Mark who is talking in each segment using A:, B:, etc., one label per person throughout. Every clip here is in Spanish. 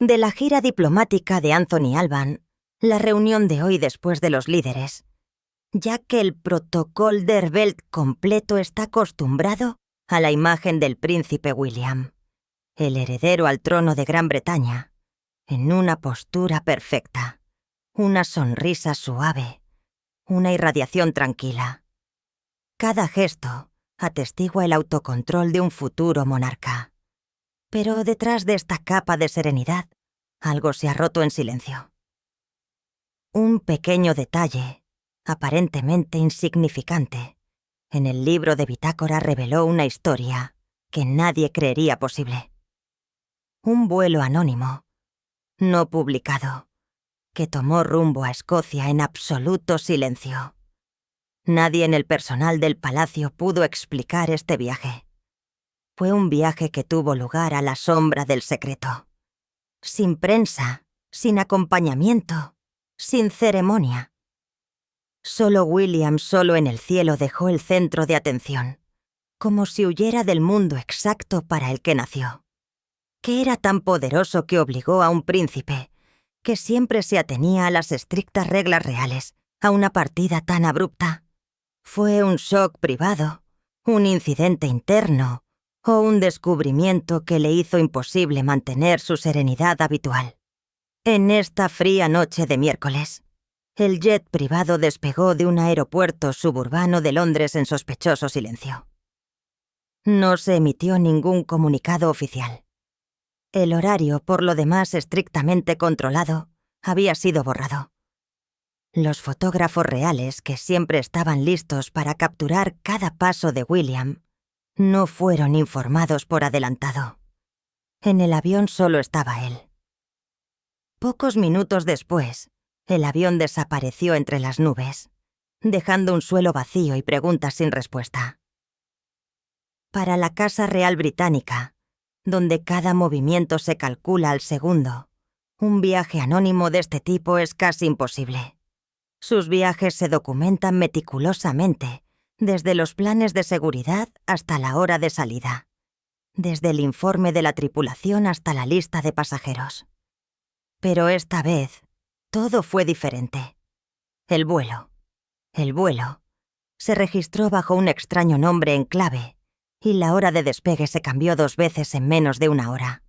A: De la gira diplomática de Anthony Alban, la reunión de hoy después de los líderes, ya que el protocolo der Welt completo está acostumbrado a la imagen del príncipe William, el heredero al trono de Gran Bretaña, en una postura perfecta, una sonrisa suave, una irradiación tranquila. Cada gesto atestigua el autocontrol de un futuro monarca. Pero detrás de esta capa de serenidad, algo se ha roto en silencio. Un pequeño detalle, aparentemente insignificante, en el libro de bitácora reveló una historia que nadie creería posible. Un vuelo anónimo, no publicado, que tomó rumbo a Escocia en absoluto silencio. Nadie en el personal del palacio pudo explicar este viaje. Fue un viaje que tuvo lugar a la sombra del secreto. Sin prensa, sin acompañamiento, sin ceremonia. Solo William, solo en el cielo, dejó el centro de atención, como si huyera del mundo exacto para el que nació. ¿Qué era tan poderoso que obligó a un príncipe, que siempre se atenía a las estrictas reglas reales, a una partida tan abrupta? ¿Fue un shock privado, un incidente interno o un descubrimiento que le hizo imposible mantener su serenidad habitual? En esta fría noche de miércoles, el jet privado despegó de un aeropuerto suburbano de Londres en sospechoso silencio. No se emitió ningún comunicado oficial. El horario, por lo demás estrictamente controlado, había sido borrado. Los fotógrafos reales, que siempre estaban listos para capturar cada paso de William, no fueron informados por adelantado. En el avión solo estaba él. Pocos minutos después, el avión desapareció entre las nubes, dejando un suelo vacío y preguntas sin respuesta. Para la Casa Real Británica, donde cada movimiento se calcula al segundo, un viaje anónimo de este tipo es casi imposible. Sus viajes se documentan meticulosamente, desde los planes de seguridad hasta la hora de salida, desde el informe de la tripulación hasta la lista de pasajeros. Pero esta vez, todo fue diferente. El vuelo, se registró bajo un extraño nombre en clave, y la hora de despegue se cambió 2 veces en menos de una hora.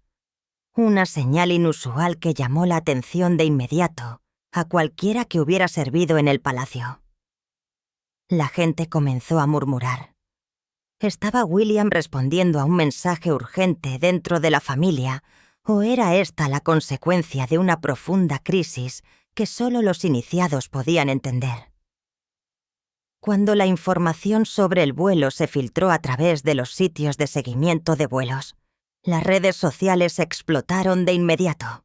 A: Una señal inusual que llamó la atención de inmediato a cualquiera que hubiera servido en el palacio. La gente comenzó a murmurar. ¿Estaba William respondiendo a un mensaje urgente dentro de la familia, o era esta la consecuencia de una profunda crisis que solo los iniciados podían entender? Cuando la información sobre el vuelo se filtró a través de los sitios de seguimiento de vuelos, las redes sociales explotaron de inmediato.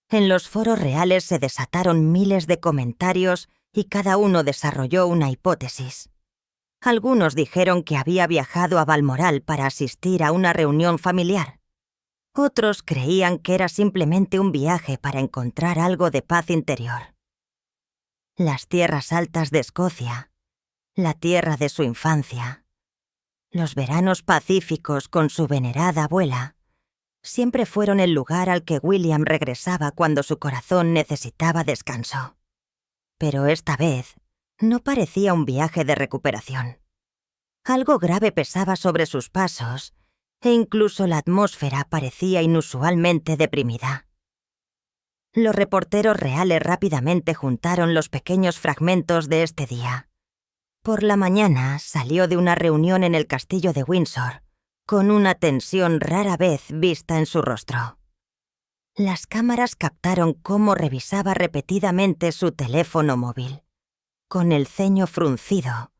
A: En los foros reales se desataron miles de comentarios y cada uno desarrolló una hipótesis. Algunos dijeron que había viajado a Balmoral para asistir a una reunión familiar. Otros creían que era simplemente un viaje para encontrar algo de paz interior. Las tierras altas de Escocia, la tierra de su infancia, los veranos pacíficos con su venerada abuela, siempre fueron el lugar al que William regresaba cuando su corazón necesitaba descanso. Pero esta vez no parecía un viaje de recuperación. Algo grave pesaba sobre sus pasos, e incluso la atmósfera parecía inusualmente deprimida. Los reporteros reales rápidamente juntaron los pequeños fragmentos de este día. Por la mañana salió de una reunión en el castillo de Windsor, con una tensión rara vez vista en su rostro. Las cámaras captaron cómo revisaba repetidamente su teléfono móvil, con el ceño fruncido,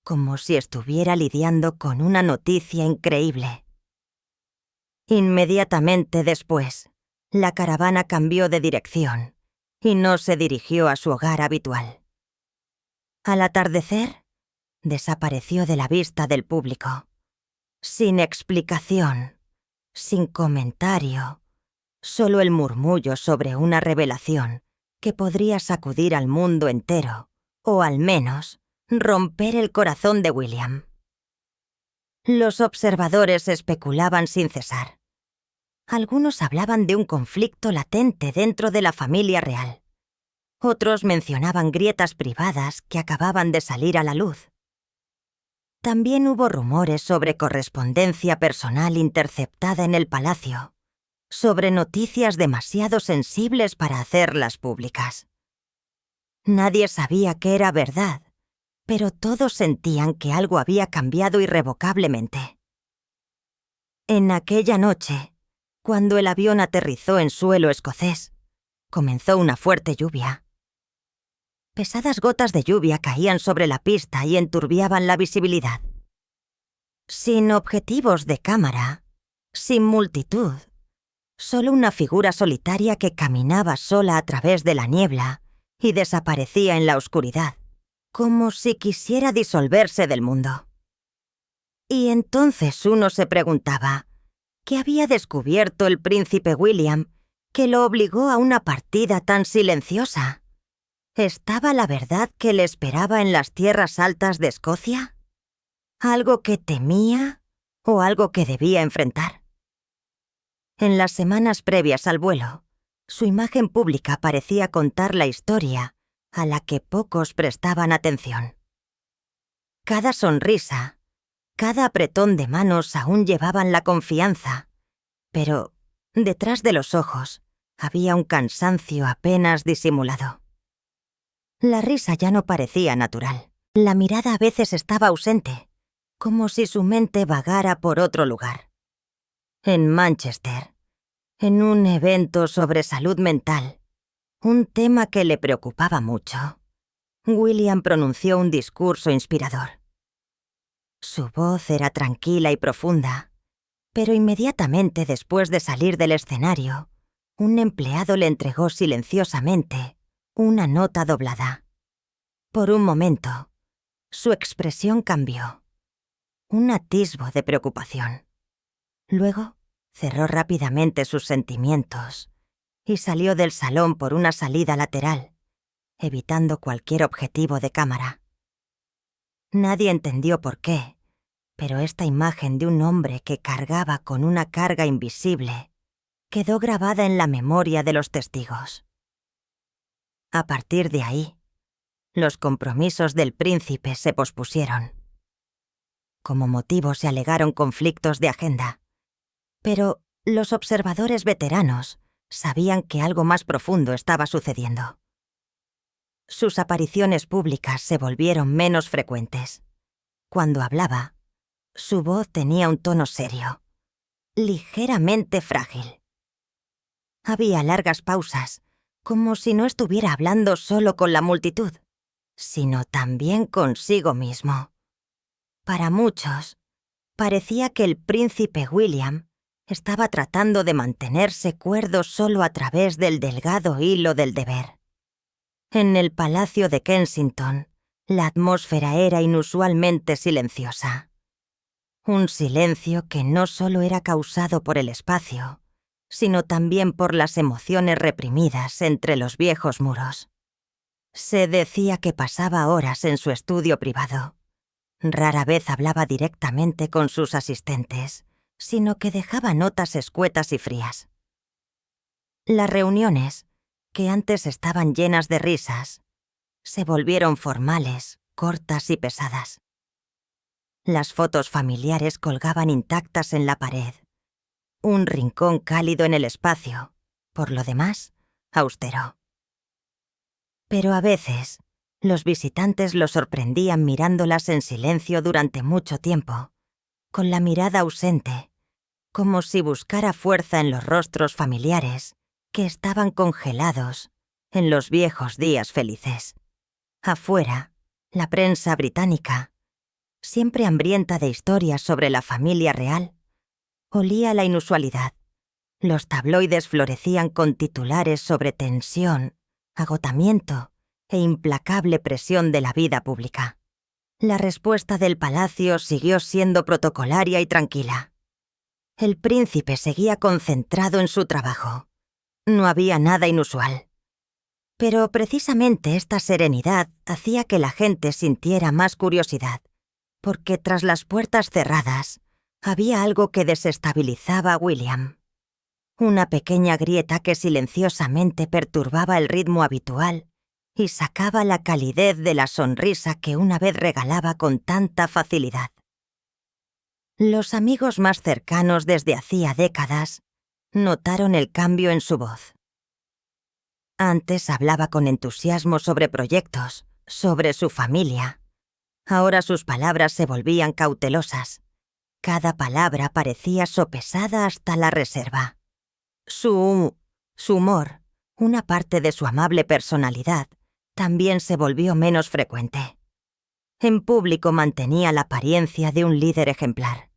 A: como si estuviera lidiando con una noticia increíble. Inmediatamente después, la caravana cambió de dirección y no se dirigió a su hogar habitual. Al atardecer, desapareció de la vista del público, sin explicación, sin comentario, solo el murmullo sobre una revelación que podría sacudir al mundo entero, o al menos romper el corazón de William. Los observadores especulaban sin cesar. Algunos hablaban de un conflicto latente dentro de la familia real. Otros mencionaban grietas privadas que acababan de salir a la luz. También hubo rumores sobre correspondencia personal interceptada en el palacio, sobre noticias demasiado sensibles para hacerlas públicas. Nadie sabía qué era verdad, pero todos sentían que algo había cambiado irrevocablemente. En aquella noche, cuando el avión aterrizó en suelo escocés, comenzó una fuerte lluvia. Pesadas gotas de lluvia caían sobre la pista y enturbiaban la visibilidad. Sin objetivos de cámara, sin multitud, solo una figura solitaria que caminaba sola a través de la niebla y desaparecía en la oscuridad, como si quisiera disolverse del mundo. Y entonces uno se preguntaba, ¿qué había descubierto el príncipe William que lo obligó a una partida tan silenciosa? ¿Estaba la verdad que le esperaba en las tierras altas de Escocia? ¿Algo que temía o algo que debía enfrentar? En las semanas previas al vuelo, su imagen pública parecía contar la historia a la que pocos prestaban atención. Cada sonrisa, cada apretón de manos aún llevaban la confianza, pero detrás de los ojos había un cansancio apenas disimulado. La risa ya no parecía natural. La mirada a veces estaba ausente, como si su mente vagara por otro lugar. En Manchester, en un evento sobre salud mental, un tema que le preocupaba mucho, William pronunció un discurso inspirador. Su voz era tranquila y profunda, pero inmediatamente después de salir del escenario, un empleado le entregó silenciosamente una nota doblada. Por un momento, su expresión cambió. Un atisbo de preocupación. Luego, cerró rápidamente sus sentimientos y salió del salón por una salida lateral, evitando cualquier objetivo de cámara. Nadie entendió por qué, pero esta imagen de un hombre que cargaba con una carga invisible quedó grabada en la memoria de los testigos. A partir de ahí, los compromisos del príncipe se pospusieron. Como motivo se alegaron conflictos de agenda, pero los observadores veteranos sabían que algo más profundo estaba sucediendo. Sus apariciones públicas se volvieron menos frecuentes. Cuando hablaba, su voz tenía un tono serio, ligeramente frágil. Había largas pausas, como si no estuviera hablando solo con la multitud, sino también consigo mismo. Para muchos, parecía que el príncipe William estaba tratando de mantenerse cuerdo solo a través del delgado hilo del deber. En el Palacio de Kensington, la atmósfera era inusualmente silenciosa. Un silencio que no solo era causado por el espacio, sino también por las emociones reprimidas entre los viejos muros. Se decía que pasaba horas en su estudio privado. Rara vez hablaba directamente con sus asistentes, sino que dejaba notas escuetas y frías. Las reuniones, que antes estaban llenas de risas, se volvieron formales, cortas y pesadas. Las fotos familiares colgaban intactas en la pared. Un rincón cálido en el espacio, por lo demás, austero. Pero a veces, los visitantes lo sorprendían mirándolas en silencio durante mucho tiempo, con la mirada ausente, como si buscara fuerza en los rostros familiares que estaban congelados en los viejos días felices. Afuera, la prensa británica, siempre hambrienta de historias sobre la familia real, olía la inusualidad. Los tabloides florecían con titulares sobre tensión, agotamiento e implacable presión de la vida pública. La respuesta del palacio siguió siendo protocolaria y tranquila. El príncipe seguía concentrado en su trabajo. No había nada inusual. Pero precisamente esta serenidad hacía que la gente sintiera más curiosidad, porque tras las puertas cerradas había algo que desestabilizaba a William. Una pequeña grieta que silenciosamente perturbaba el ritmo habitual y sacaba la calidez de la sonrisa que una vez regalaba con tanta facilidad. Los amigos más cercanos desde hacía décadas notaron el cambio en su voz. Antes hablaba con entusiasmo sobre proyectos, sobre su familia. Ahora sus palabras se volvían cautelosas. Cada palabra parecía sopesada hasta la reserva. Su humor, una parte de su amable personalidad, también se volvió menos frecuente. En público mantenía la apariencia de un líder ejemplar.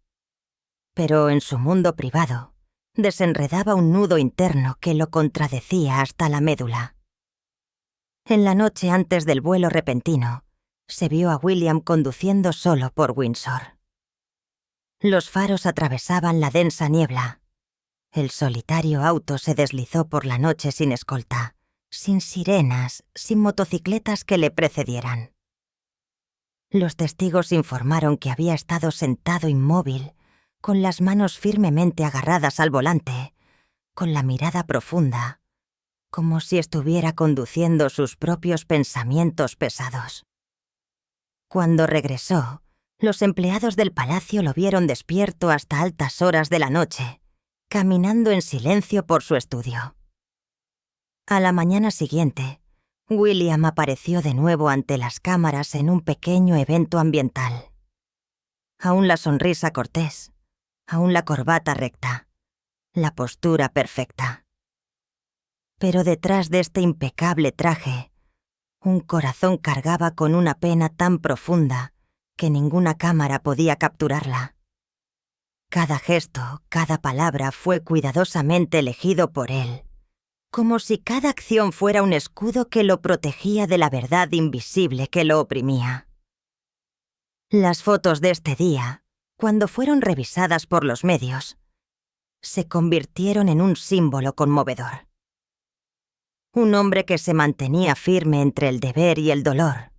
A: Pero en su mundo privado, desenredaba un nudo interno que lo contradecía hasta la médula. En la noche antes del vuelo repentino, se vio a William conduciendo solo por Windsor. Los faros atravesaban la densa niebla. El solitario auto se deslizó por la noche sin escolta, sin sirenas, sin motocicletas que le precedieran. Los testigos informaron que había estado sentado inmóvil, con las manos firmemente agarradas al volante, con la mirada profunda, como si estuviera conduciendo sus propios pensamientos pesados. Cuando regresó, los empleados del palacio lo vieron despierto hasta altas horas de la noche, caminando en silencio por su estudio. A la mañana siguiente, William apareció de nuevo ante las cámaras en un pequeño evento ambiental. Aún la sonrisa cortés, aún la corbata recta, la postura perfecta. Pero detrás de este impecable traje, un corazón cargaba con una pena tan profunda que ninguna cámara podía capturarla. Cada gesto, cada palabra fue cuidadosamente elegido por él, como si cada acción fuera un escudo que lo protegía de la verdad invisible que lo oprimía. Las fotos de este día, cuando fueron revisadas por los medios, se convirtieron en un símbolo conmovedor. Un hombre que se mantenía firme entre el deber y el dolor,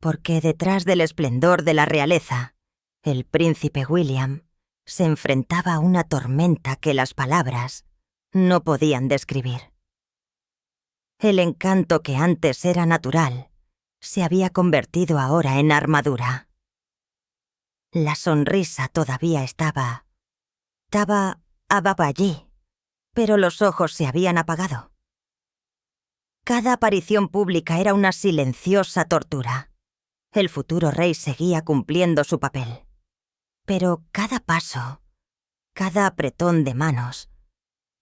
A: porque detrás del esplendor de la realeza, el príncipe William se enfrentaba a una tormenta que las palabras no podían describir. El encanto que antes era natural se había convertido ahora en armadura. La sonrisa todavía estaba allí, pero los ojos se habían apagado. Cada aparición pública era una silenciosa tortura. El futuro rey seguía cumpliendo su papel. Pero cada paso, cada apretón de manos,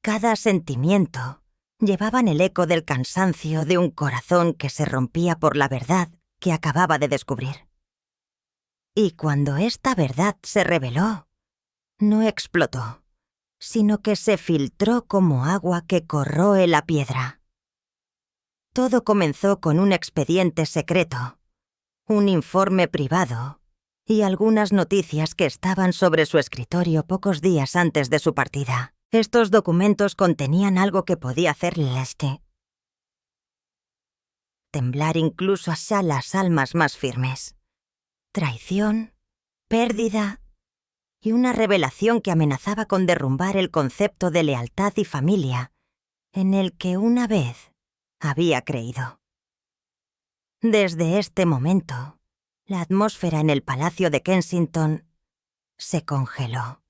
A: cada sentimiento llevaban el eco del cansancio de un corazón que se rompía por la verdad que acababa de descubrir. Y cuando esta verdad se reveló, no explotó, sino que se filtró como agua que corroe la piedra. Todo comenzó con un expediente secreto, un informe privado y algunas noticias que estaban sobre su escritorio pocos días antes de su partida. Estos documentos contenían algo que podía hacerle temblar incluso a las almas más firmes. Traición, pérdida y una revelación que amenazaba con derrumbar el concepto de lealtad y familia en el que una vez había creído. Desde este momento, la atmósfera en el Palacio de Kensington se congeló.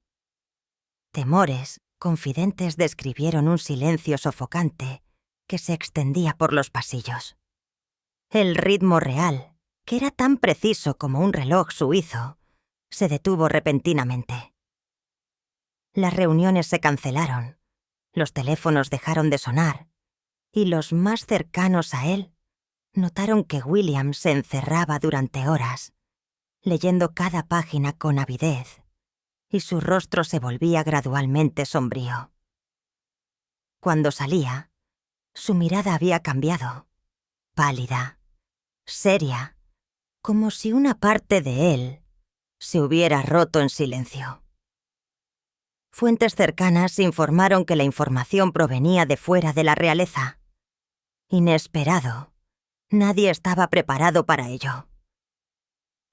A: Temores, confidentes describieron un silencio sofocante que se extendía por los pasillos. El ritmo real, que era tan preciso como un reloj suizo, se detuvo repentinamente. Las reuniones se cancelaron, los teléfonos dejaron de sonar, y los más cercanos a él notaron que William se encerraba durante horas, leyendo cada página con avidez, y su rostro se volvía gradualmente sombrío. Cuando salía, su mirada había cambiado, pálida, seria, como si una parte de él se hubiera roto en silencio. Fuentes cercanas informaron que la información provenía de fuera de la realeza. Inesperado, nadie estaba preparado para ello.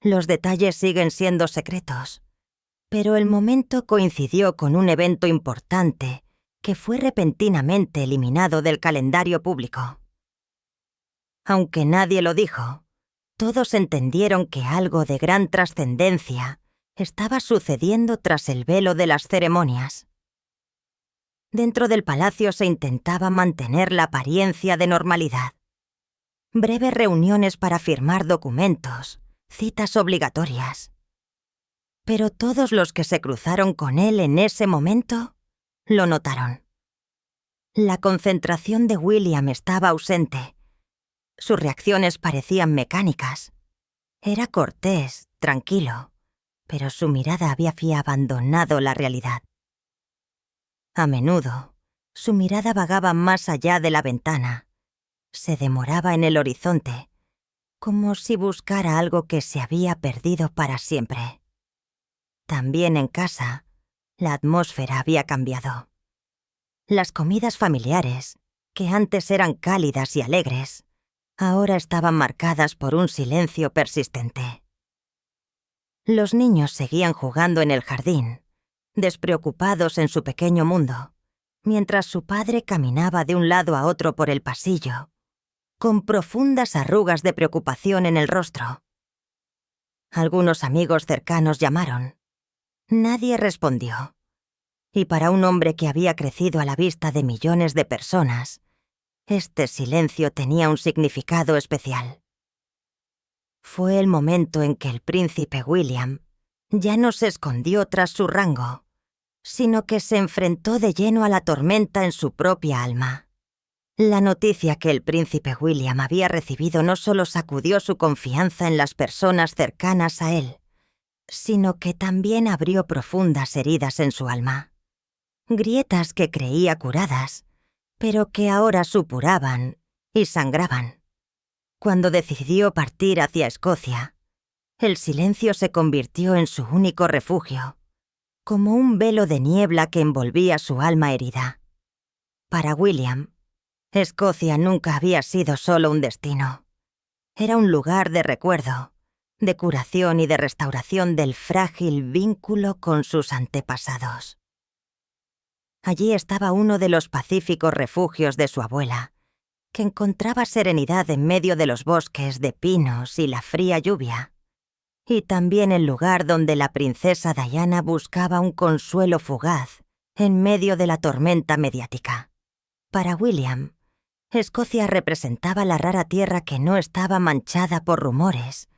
A: Los detalles siguen siendo secretos, pero el momento coincidió con un evento importante que fue repentinamente eliminado del calendario público. Aunque nadie lo dijo, todos entendieron que algo de gran trascendencia estaba sucediendo tras el velo de las ceremonias. Dentro del palacio se intentaba mantener la apariencia de normalidad. Breves reuniones para firmar documentos, citas obligatorias. Pero todos los que se cruzaron con él en ese momento lo notaron. La concentración de William estaba ausente. Sus reacciones parecían mecánicas. Era cortés, tranquilo, pero su mirada había abandonado la realidad. A menudo, su mirada vagaba más allá de la ventana. Se demoraba en el horizonte, como si buscara algo que se había perdido para siempre. También en casa, la atmósfera había cambiado. Las comidas familiares, que antes eran cálidas y alegres, ahora estaban marcadas por un silencio persistente. Los niños seguían jugando en el jardín, despreocupados en su pequeño mundo, mientras su padre caminaba de un lado a otro por el pasillo, con profundas arrugas de preocupación en el rostro. Algunos amigos cercanos llamaron. Nadie respondió. Y para un hombre que había crecido a la vista de millones de personas, este silencio tenía un significado especial. Fue el momento en que el príncipe William ya no se escondió tras su rango, sino que se enfrentó de lleno a la tormenta en su propia alma. La noticia que el príncipe William había recibido no solo sacudió su confianza en las personas cercanas a él, sino que también abrió profundas heridas en su alma. Grietas que creía curadas, pero que ahora supuraban y sangraban. Cuando decidió partir hacia Escocia, el silencio se convirtió en su único refugio, como un velo de niebla que envolvía su alma herida. Para William, Escocia nunca había sido solo un destino. Era un lugar de recuerdo, de curación y de restauración del frágil vínculo con sus antepasados. Allí estaba uno de los pacíficos refugios de su abuela, que encontraba serenidad en medio de los bosques de pinos y la fría lluvia, y también el lugar donde la princesa Diana buscaba un consuelo fugaz en medio de la tormenta mediática. Para William, Escocia representaba la rara tierra que no estaba manchada por rumores,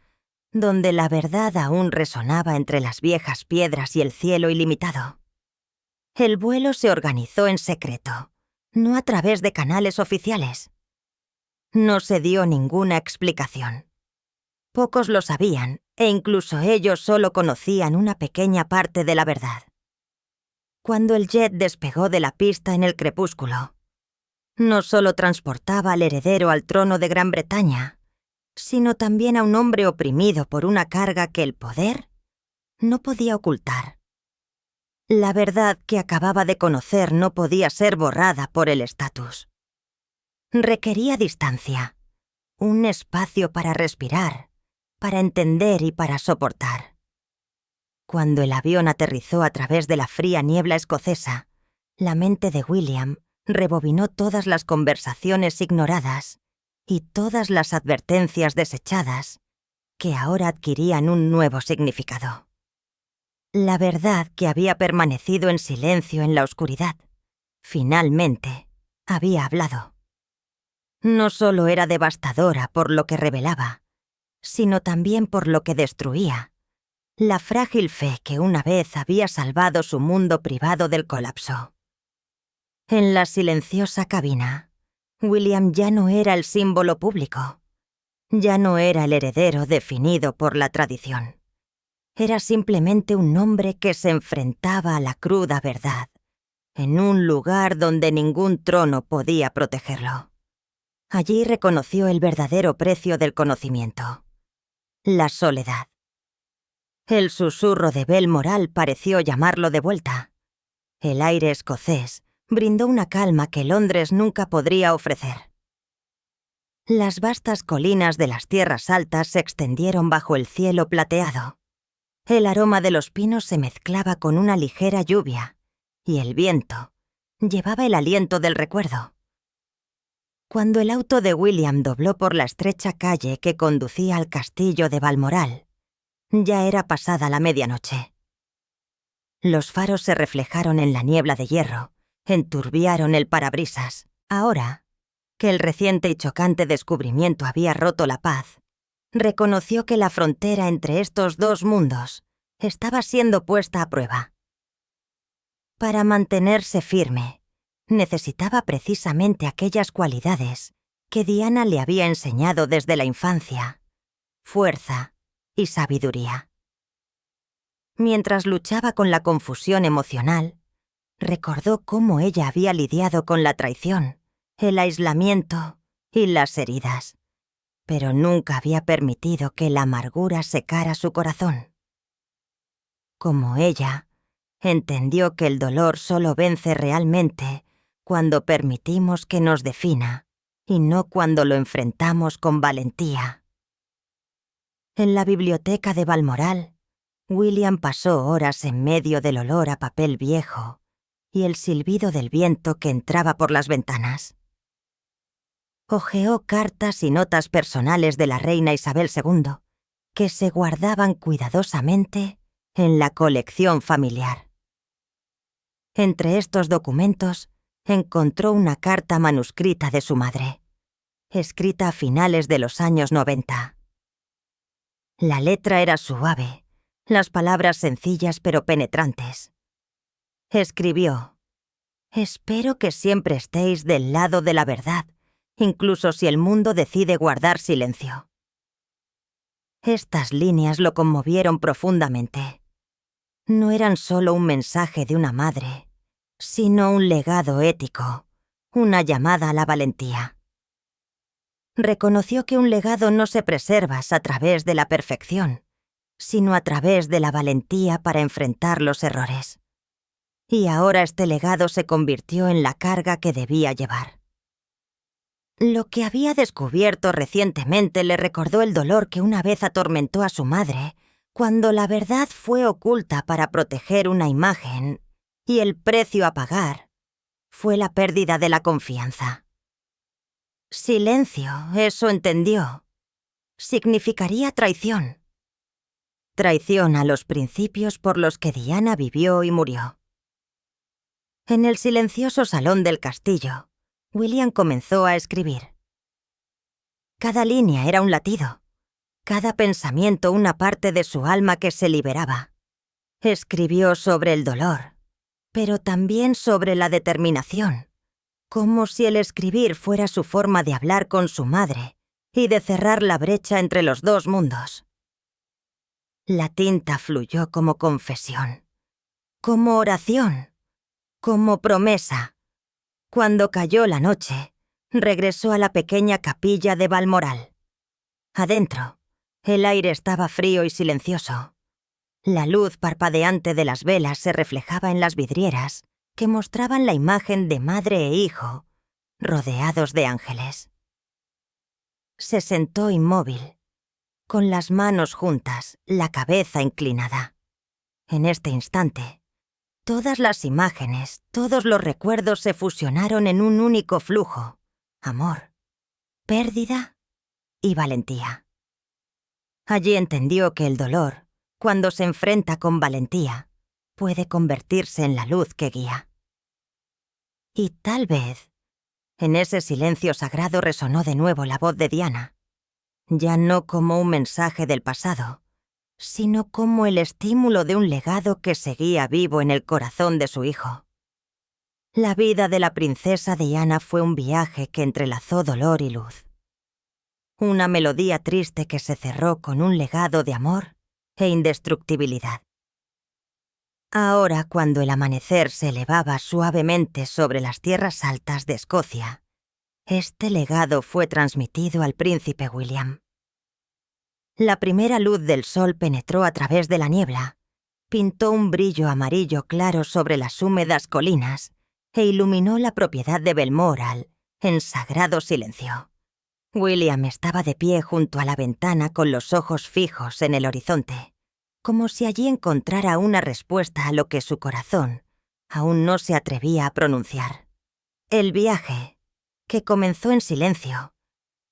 A: donde la verdad aún resonaba entre las viejas piedras y el cielo ilimitado. El vuelo se organizó en secreto, no a través de canales oficiales. No se dio ninguna explicación. Pocos lo sabían, e incluso ellos solo conocían una pequeña parte de la verdad. Cuando el jet despegó de la pista en el crepúsculo, no solo transportaba al heredero al trono de Gran Bretaña, sino también a un hombre oprimido por una carga que el poder no podía ocultar. La verdad que acababa de conocer no podía ser borrada por el estatus. Requería distancia, un espacio para respirar, para entender y para soportar. Cuando el avión aterrizó a través de la fría niebla escocesa, la mente de William rebobinó todas las conversaciones ignoradas y todas las advertencias desechadas que ahora adquirían un nuevo significado. La verdad que había permanecido en silencio en la oscuridad, finalmente, había hablado. No solo era devastadora por lo que revelaba, sino también por lo que destruía, la frágil fe que una vez había salvado su mundo privado del colapso. En la silenciosa cabina, William ya no era el símbolo público, ya no era el heredero definido por la tradición. Era simplemente un hombre que se enfrentaba a la cruda verdad, en un lugar donde ningún trono podía protegerlo. Allí reconoció el verdadero precio del conocimiento: la soledad. El susurro de Belmoral pareció llamarlo de vuelta. El aire escocés brindó una calma que Londres nunca podría ofrecer. Las vastas colinas de las tierras altas se extendieron bajo el cielo plateado. El aroma de los pinos se mezclaba con una ligera lluvia, y el viento, llevaba el aliento del recuerdo. Cuando el auto de William dobló por la estrecha calle que conducía al castillo de Balmoral, ya era pasada la medianoche. Los faros se reflejaron en la niebla de hierro, enturbiaron el parabrisas. Ahora, que el reciente y chocante descubrimiento había roto la paz, reconoció que la frontera entre estos dos mundos estaba siendo puesta a prueba. Para mantenerse firme, necesitaba precisamente aquellas cualidades que Diana le había enseñado desde la infancia: fuerza y sabiduría. Mientras luchaba con la confusión emocional, recordó cómo ella había lidiado con la traición, el aislamiento y las heridas, pero nunca había permitido que la amargura secara su corazón. Como ella, entendió que el dolor solo vence realmente cuando permitimos que nos defina y no cuando lo enfrentamos con valentía. En la biblioteca de Balmoral, William pasó horas en medio del olor a papel viejo y el silbido del viento que entraba por las ventanas. Hojeó cartas y notas personales de la reina Isabel II, que se guardaban cuidadosamente en la colección familiar. Entre estos documentos encontró una carta manuscrita de su madre, escrita a finales de los años 90. La letra era suave, las palabras sencillas pero penetrantes. Escribió: «Espero que siempre estéis del lado de la verdad, incluso si el mundo decide guardar silencio». Estas líneas lo conmovieron profundamente. No eran solo un mensaje de una madre, sino un legado ético, una llamada a la valentía. Reconoció que un legado no se preserva a través de la perfección, sino a través de la valentía para enfrentar los errores. Y ahora este legado se convirtió en la carga que debía llevar. Lo que había descubierto recientemente le recordó el dolor que una vez atormentó a su madre cuando la verdad fue oculta para proteger una imagen, y el precio a pagar fue la pérdida de la confianza. Silencio, eso entendió, significaría traición. Traición a los principios por los que Diana vivió y murió. En el silencioso salón del castillo, William comenzó a escribir. Cada línea era un latido, cada pensamiento una parte de su alma que se liberaba. Escribió sobre el dolor, pero también sobre la determinación, como si el escribir fuera su forma de hablar con su madre y de cerrar la brecha entre los dos mundos. La tinta fluyó como confesión, como oración, como promesa. Cuando cayó la noche, regresó a la pequeña capilla de Balmoral. Adentro, el aire estaba frío y silencioso. La luz parpadeante de las velas se reflejaba en las vidrieras que mostraban la imagen de madre e hijo, rodeados de ángeles. Se sentó inmóvil, con las manos juntas, la cabeza inclinada. En este instante, todas las imágenes, todos los recuerdos se fusionaron en un único flujo: amor, pérdida y valentía. Allí entendió que el dolor, cuando se enfrenta con valentía, puede convertirse en la luz que guía. Y tal vez, en ese silencio sagrado resonó de nuevo la voz de Diana, ya no como un mensaje del pasado, sino como el estímulo de un legado que seguía vivo en el corazón de su hijo. La vida de la princesa Diana fue un viaje que entrelazó dolor y luz. Una melodía triste que se cerró con un legado de amor e indestructibilidad. Ahora, cuando el amanecer se elevaba suavemente sobre las tierras altas de Escocia, este legado fue transmitido al príncipe William. La primera luz del sol penetró a través de la niebla, pintó un brillo amarillo claro sobre las húmedas colinas e iluminó la propiedad de Balmoral en sagrado silencio. William estaba de pie junto a la ventana con los ojos fijos en el horizonte, como si allí encontrara una respuesta a lo que su corazón aún no se atrevía a pronunciar. El viaje, que comenzó en silencio,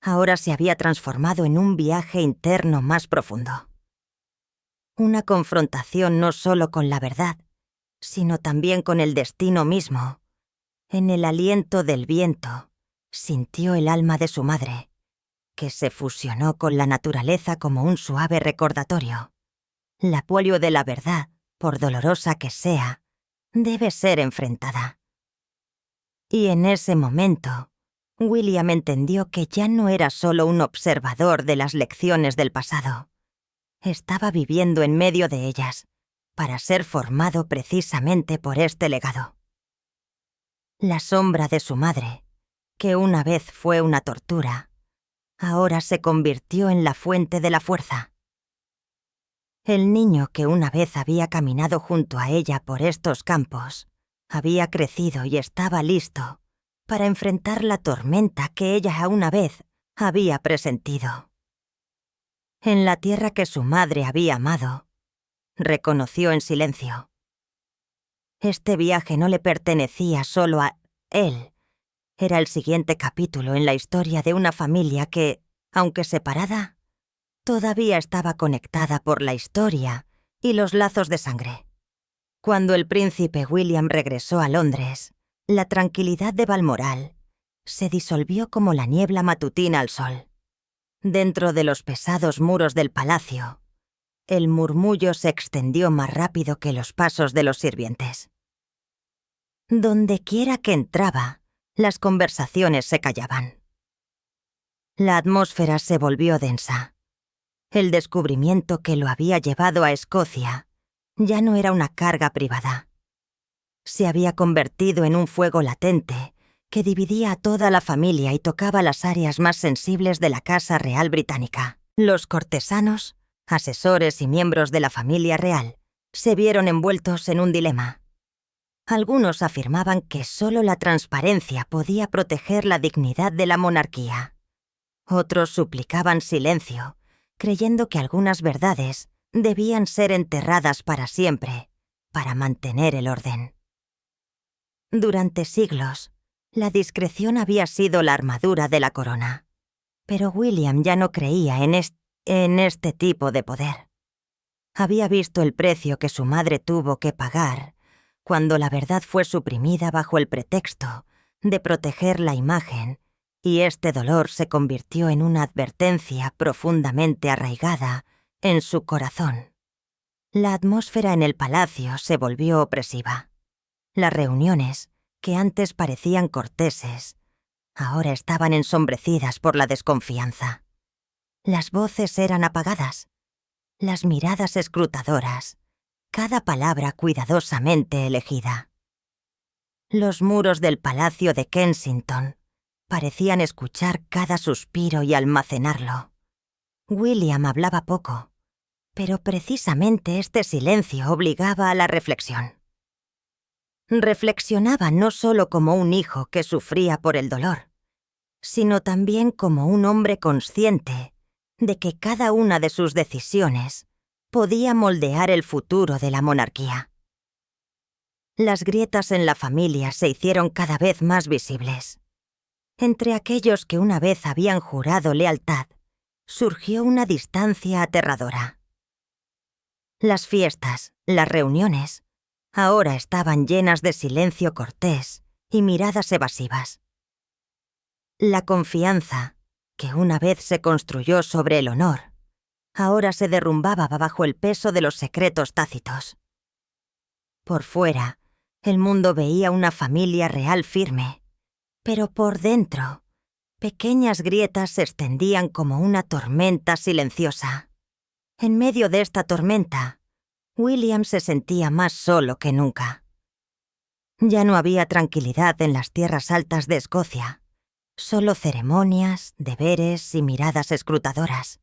A: ahora se había transformado en un viaje interno más profundo. Una confrontación no solo con la verdad, sino también con el destino mismo. En el aliento del viento, sintió el alma de su madre, que se fusionó con la naturaleza como un suave recordatorio. La polio de la verdad, por dolorosa que sea, debe ser enfrentada. Y en ese momento, William entendió que ya no era solo un observador de las lecciones del pasado. Estaba viviendo en medio de ellas, para ser formado precisamente por este legado. La sombra de su madre, que una vez fue una tortura, ahora se convirtió en la fuente de la fuerza. El niño que una vez había caminado junto a ella por estos campos, había crecido y estaba listo para enfrentar la tormenta que ella una vez había presentido. En la tierra que su madre había amado, reconoció en silencio. Este viaje no le pertenecía solo a él. Era el siguiente capítulo en la historia de una familia que, aunque separada, todavía estaba conectada por la historia y los lazos de sangre. Cuando el príncipe William regresó a Londres, la tranquilidad de Balmoral se disolvió como la niebla matutina al sol. Dentro de los pesados muros del palacio, el murmullo se extendió más rápido que los pasos de los sirvientes. Dondequiera que entraba, las conversaciones se callaban. La atmósfera se volvió densa. El descubrimiento que lo había llevado a Escocia ya no era una carga privada. Se había convertido en un fuego latente que dividía a toda la familia y tocaba las áreas más sensibles de la Casa Real Británica. Los cortesanos, asesores y miembros de la familia real se vieron envueltos en un dilema. Algunos afirmaban que solo la transparencia podía proteger la dignidad de la monarquía. Otros suplicaban silencio, creyendo que algunas verdades debían ser enterradas para siempre, para mantener el orden. Durante siglos, la discreción había sido la armadura de la corona, pero William ya no creía en este tipo de poder. Había visto el precio que su madre tuvo que pagar cuando la verdad fue suprimida bajo el pretexto de proteger la imagen, y este dolor se convirtió en una advertencia profundamente arraigada en su corazón. La atmósfera en el palacio se volvió opresiva. Las reuniones, que antes parecían corteses, ahora estaban ensombrecidas por la desconfianza. Las voces eran apagadas, las miradas escrutadoras, cada palabra cuidadosamente elegida. Los muros del Palacio de Kensington parecían escuchar cada suspiro y almacenarlo. William hablaba poco, pero precisamente este silencio obligaba a la reflexión. Reflexionaba no solo como un hijo que sufría por el dolor, sino también como un hombre consciente de que cada una de sus decisiones podía moldear el futuro de la monarquía. Las grietas en la familia se hicieron cada vez más visibles. Entre aquellos que una vez habían jurado lealtad, surgió una distancia aterradora. Las fiestas, las reuniones, ahora estaban llenas de silencio cortés y miradas evasivas. La confianza, que una vez se construyó sobre el honor, ahora se derrumbaba bajo el peso de los secretos tácitos. Por fuera, el mundo veía una familia real firme, pero por dentro, pequeñas grietas se extendían como una tormenta silenciosa. En medio de esta tormenta, William se sentía más solo que nunca. Ya no había tranquilidad en las tierras altas de Escocia, solo ceremonias, deberes y miradas escrutadoras.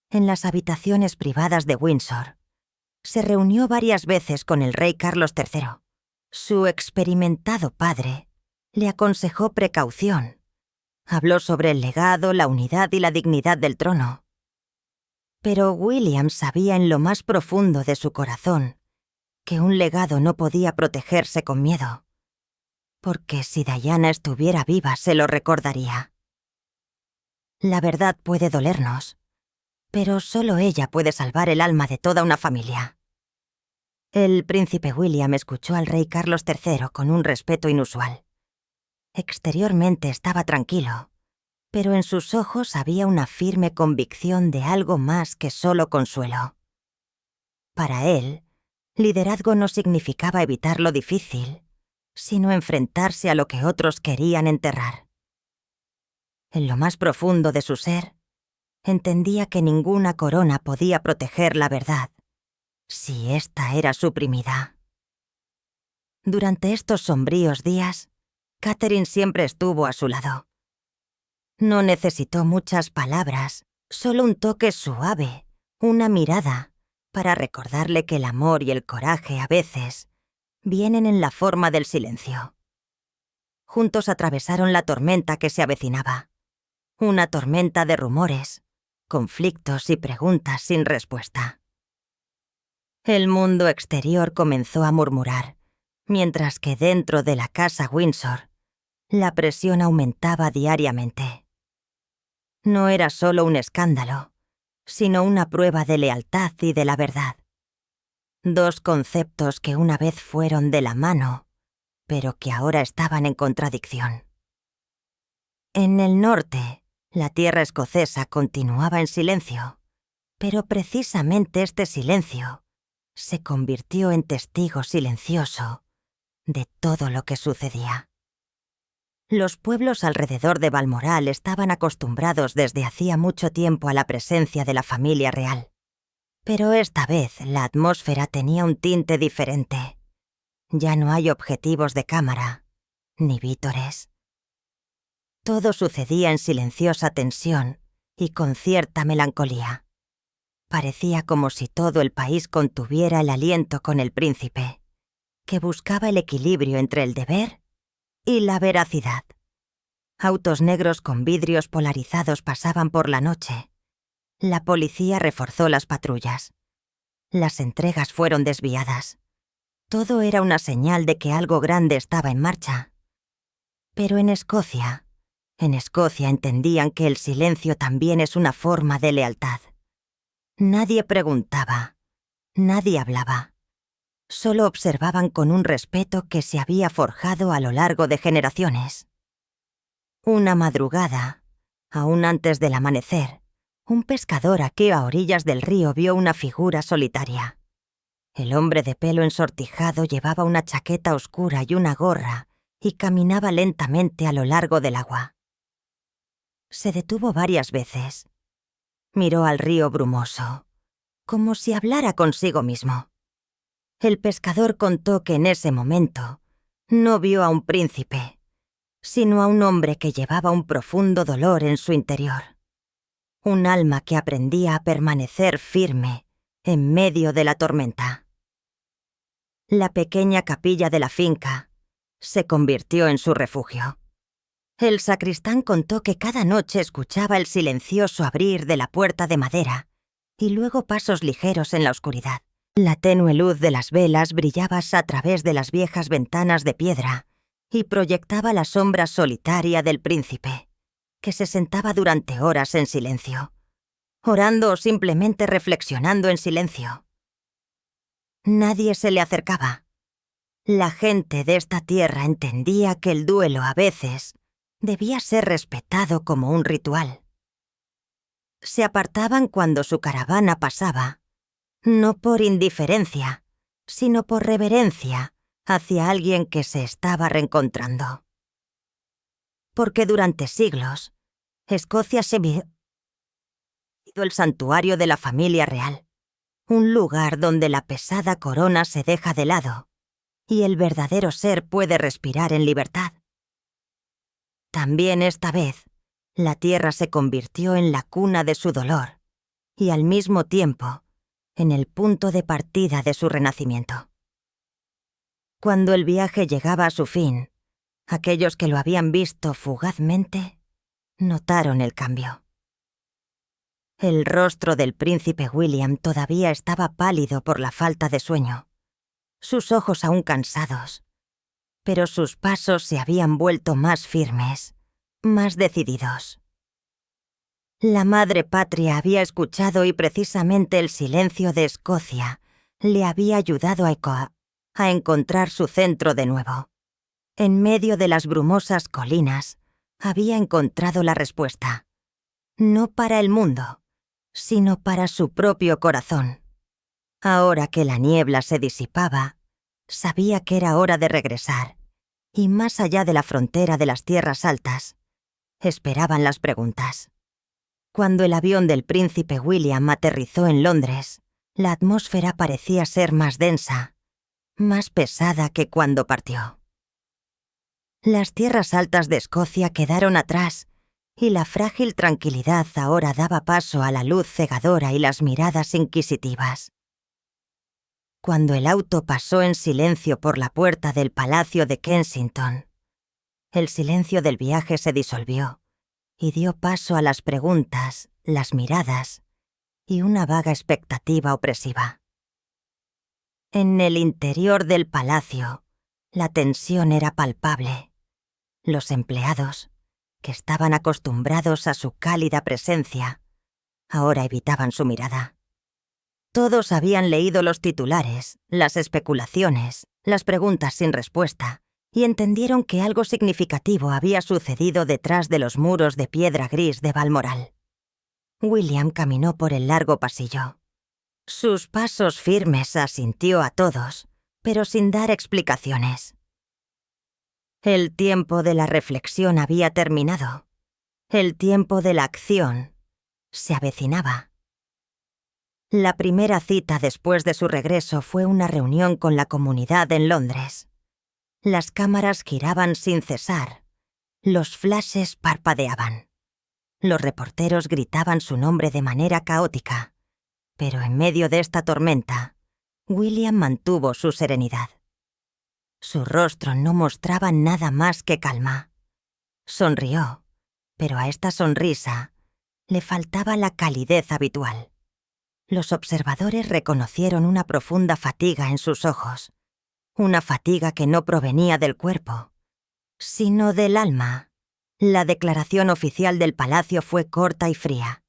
A: En las habitaciones privadas de Windsor, se reunió varias veces con el rey Carlos III. Su experimentado padre le aconsejó precaución. Habló sobre el legado, la unidad y la dignidad del trono. Pero William sabía en lo más profundo de su corazón que un legado no podía protegerse con miedo, porque si Diana estuviera viva se lo recordaría. La verdad puede dolernos, pero solo ella puede salvar el alma de toda una familia. El príncipe William escuchó al rey Carlos III con un respeto inusual. Exteriormente estaba tranquilo, pero en sus ojos había una firme convicción de algo más que solo consuelo. Para él, liderazgo no significaba evitar lo difícil, sino enfrentarse a lo que otros querían enterrar. En lo más profundo de su ser, entendía que ninguna corona podía proteger la verdad, si ésta era suprimida. Durante estos sombríos días, Catherine siempre estuvo a su lado. No necesitó muchas palabras, solo un toque suave, una mirada, para recordarle que el amor y el coraje a veces vienen en la forma del silencio. Juntos atravesaron la tormenta que se avecinaba. Una tormenta de rumores, conflictos y preguntas sin respuesta. El mundo exterior comenzó a murmurar, mientras que dentro de la casa Windsor, la presión aumentaba diariamente. No era solo un escándalo, sino una prueba de lealtad y de la verdad. Dos conceptos que una vez fueron de la mano, pero que ahora estaban en contradicción. En el norte, la tierra escocesa continuaba en silencio, pero precisamente este silencio se convirtió en testigo silencioso de todo lo que sucedía. Los pueblos alrededor de Balmoral estaban acostumbrados desde hacía mucho tiempo a la presencia de la familia real. Pero esta vez la atmósfera tenía un tinte diferente. Ya no hay objetivos de cámara, ni vítores. Todo sucedía en silenciosa tensión y con cierta melancolía. Parecía como si todo el país contuviera el aliento con el príncipe, que buscaba el equilibrio entre el deber y la veracidad. Autos negros con vidrios polarizados pasaban por la noche. La policía reforzó las patrullas. Las entregas fueron desviadas. Todo era una señal de que algo grande estaba en marcha. Pero en Escocia entendían que el silencio también es una forma de lealtad. Nadie preguntaba, nadie hablaba. Solo observaban con un respeto que se había forjado a lo largo de generaciones. Una madrugada, aún antes del amanecer, un pescador aquí a orillas del río vio una figura solitaria. El hombre de pelo ensortijado llevaba una chaqueta oscura y una gorra y caminaba lentamente a lo largo del agua. Se detuvo varias veces. Miró al río brumoso, como si hablara consigo mismo. El pescador contó que en ese momento no vio a un príncipe, sino a un hombre que llevaba un profundo dolor en su interior. Un alma que aprendía a permanecer firme en medio de la tormenta. La pequeña capilla de la finca se convirtió en su refugio. El sacristán contó que cada noche escuchaba el silencioso abrir de la puerta de madera y luego pasos ligeros en la oscuridad. La tenue luz de las velas brillaba a través de las viejas ventanas de piedra y proyectaba la sombra solitaria del príncipe, que se sentaba durante horas en silencio, orando o simplemente reflexionando en silencio. Nadie se le acercaba. La gente de esta tierra entendía que el duelo a veces debía ser respetado como un ritual. Se apartaban cuando su caravana pasaba, no por indiferencia, sino por reverencia hacia alguien que se estaba reencontrando. Porque durante siglos, Escocia se vio el santuario de la familia real, un lugar donde la pesada corona se deja de lado y el verdadero ser puede respirar en libertad. También esta vez, la tierra se convirtió en la cuna de su dolor y al mismo tiempo en el punto de partida de su renacimiento. Cuando el viaje llegaba a su fin, aquellos que lo habían visto fugazmente notaron el cambio. El rostro del príncipe William todavía estaba pálido por la falta de sueño, sus ojos aún cansados, pero sus pasos se habían vuelto más firmes, más decididos. La madre patria había escuchado y precisamente el silencio de Escocia le había ayudado a encontrar su centro de nuevo. En medio de las brumosas colinas, había encontrado la respuesta. No para el mundo, sino para su propio corazón. Ahora que la niebla se disipaba, sabía que era hora de regresar, y más allá de la frontera de las tierras altas, esperaban las preguntas. Cuando el avión del príncipe William aterrizó en Londres, la atmósfera parecía ser más densa, más pesada que cuando partió. Las tierras altas de Escocia quedaron atrás, y la frágil tranquilidad ahora daba paso a la luz cegadora y las miradas inquisitivas. Cuando el auto pasó en silencio por la puerta del Palacio de Kensington, el silencio del viaje se disolvió y dio paso a las preguntas, las miradas y una vaga expectativa opresiva. En el interior del palacio, la tensión era palpable. Los empleados, que estaban acostumbrados a su cálida presencia, ahora evitaban su mirada. Todos habían leído los titulares, las especulaciones, las preguntas sin respuesta, y entendieron que algo significativo había sucedido detrás de los muros de piedra gris de Balmoral. William caminó por el largo pasillo. Sus pasos firmes asintió a todos, pero sin dar explicaciones. El tiempo de la reflexión había terminado. El tiempo de la acción se avecinaba. La primera cita después de su regreso fue una reunión con la comunidad en Londres. Las cámaras giraban sin cesar. Los flashes parpadeaban. Los reporteros gritaban su nombre de manera caótica. Pero en medio de esta tormenta, William mantuvo su serenidad. Su rostro no mostraba nada más que calma. Sonrió, pero a esta sonrisa le faltaba la calidez habitual. Los observadores reconocieron una profunda fatiga en sus ojos, una fatiga que no provenía del cuerpo, sino del alma. La declaración oficial del palacio fue corta y fría.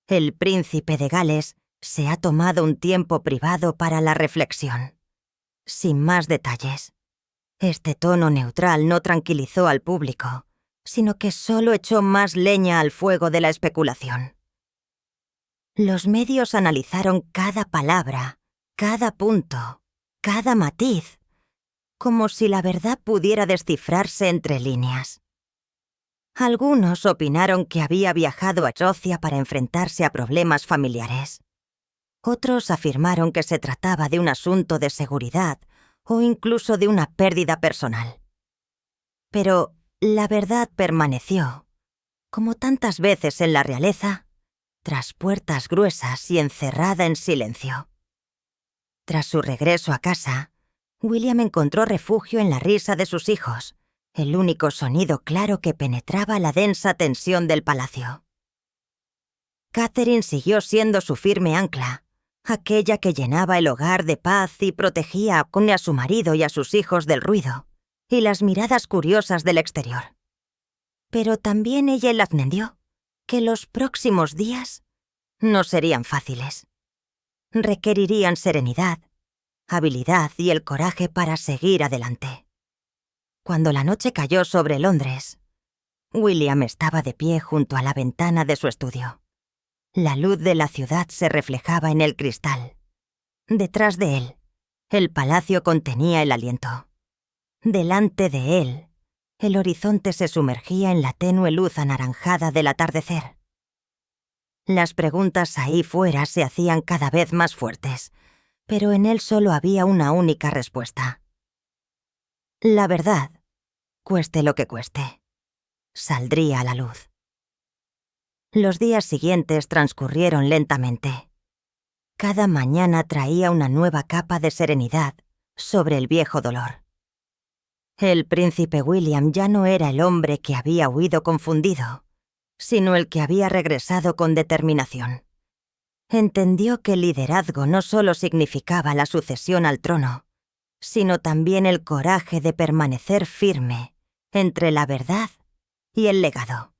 A: El príncipe de Gales se ha tomado un tiempo privado para la reflexión. Sin más detalles. Este tono neutral no tranquilizó al público, sino que solo echó más leña al fuego de la especulación. Los medios analizaron cada palabra, cada punto, cada matiz, como si la verdad pudiera descifrarse entre líneas. Algunos opinaron que había viajado a Escocia para enfrentarse a problemas familiares. Otros afirmaron que se trataba de un asunto de seguridad o incluso de una pérdida personal. Pero la verdad permaneció, como tantas veces en la realeza, tras puertas gruesas y encerrada en silencio. Tras su regreso a casa, William encontró refugio en la risa de sus hijos, el único sonido claro que penetraba la densa tensión del palacio. Catherine siguió siendo su firme ancla, aquella que llenaba el hogar de paz y protegía a su marido y a sus hijos del ruido y las miradas curiosas del exterior. Pero también ella le admitió que los próximos días no serían fáciles. Requerirían serenidad, habilidad y el coraje para seguir adelante. Cuando la noche cayó sobre Londres, William estaba de pie junto a la ventana de su estudio. La luz de la ciudad se reflejaba en el cristal. Detrás de él, el palacio contenía el aliento. Delante de él, el horizonte se sumergía en la tenue luz anaranjada del atardecer. Las preguntas ahí fuera se hacían cada vez más fuertes, pero en él solo había una única respuesta. La verdad, cueste lo que cueste, saldría a la luz. Los días siguientes transcurrieron lentamente. Cada mañana traía una nueva capa de serenidad sobre el viejo dolor. El príncipe William ya no era el hombre que había huido confundido, sino el que había regresado con determinación. Entendió que el liderazgo no solo significaba la sucesión al trono, sino también el coraje de permanecer firme entre la verdad y el legado.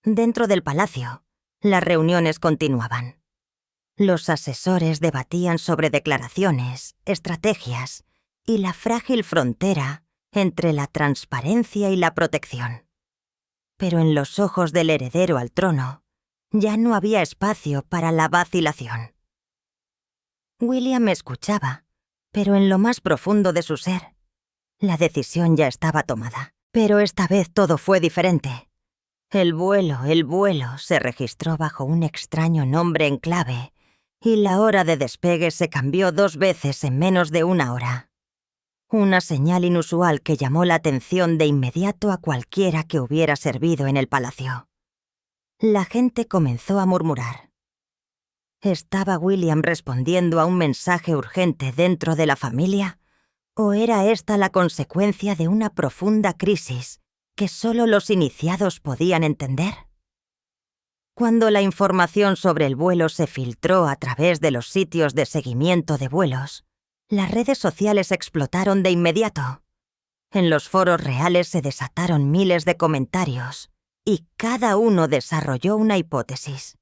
A: Dentro del palacio, las reuniones continuaban. Los asesores debatían sobre declaraciones, estrategias y la frágil frontera entre la transparencia y la protección. Pero en los ojos del heredero al trono, ya no había espacio para la vacilación. William escuchaba, pero en lo más profundo de su ser, la decisión ya estaba tomada. Pero esta vez todo fue diferente. El vuelo se registró bajo un extraño nombre en clave, y la hora de despegue se cambió 2 veces en menos de 1 hora. Una señal inusual que llamó la atención de inmediato a cualquiera que hubiera servido en el palacio. La gente comenzó a murmurar. ¿Estaba William respondiendo a un mensaje urgente dentro de la familia? ¿O era esta la consecuencia de una profunda crisis que solo los iniciados podían entender? Cuando la información sobre el vuelo se filtró a través de los sitios de seguimiento de vuelos, las redes sociales explotaron de inmediato. En los foros reales se desataron miles de comentarios, y cada uno desarrolló una hipótesis.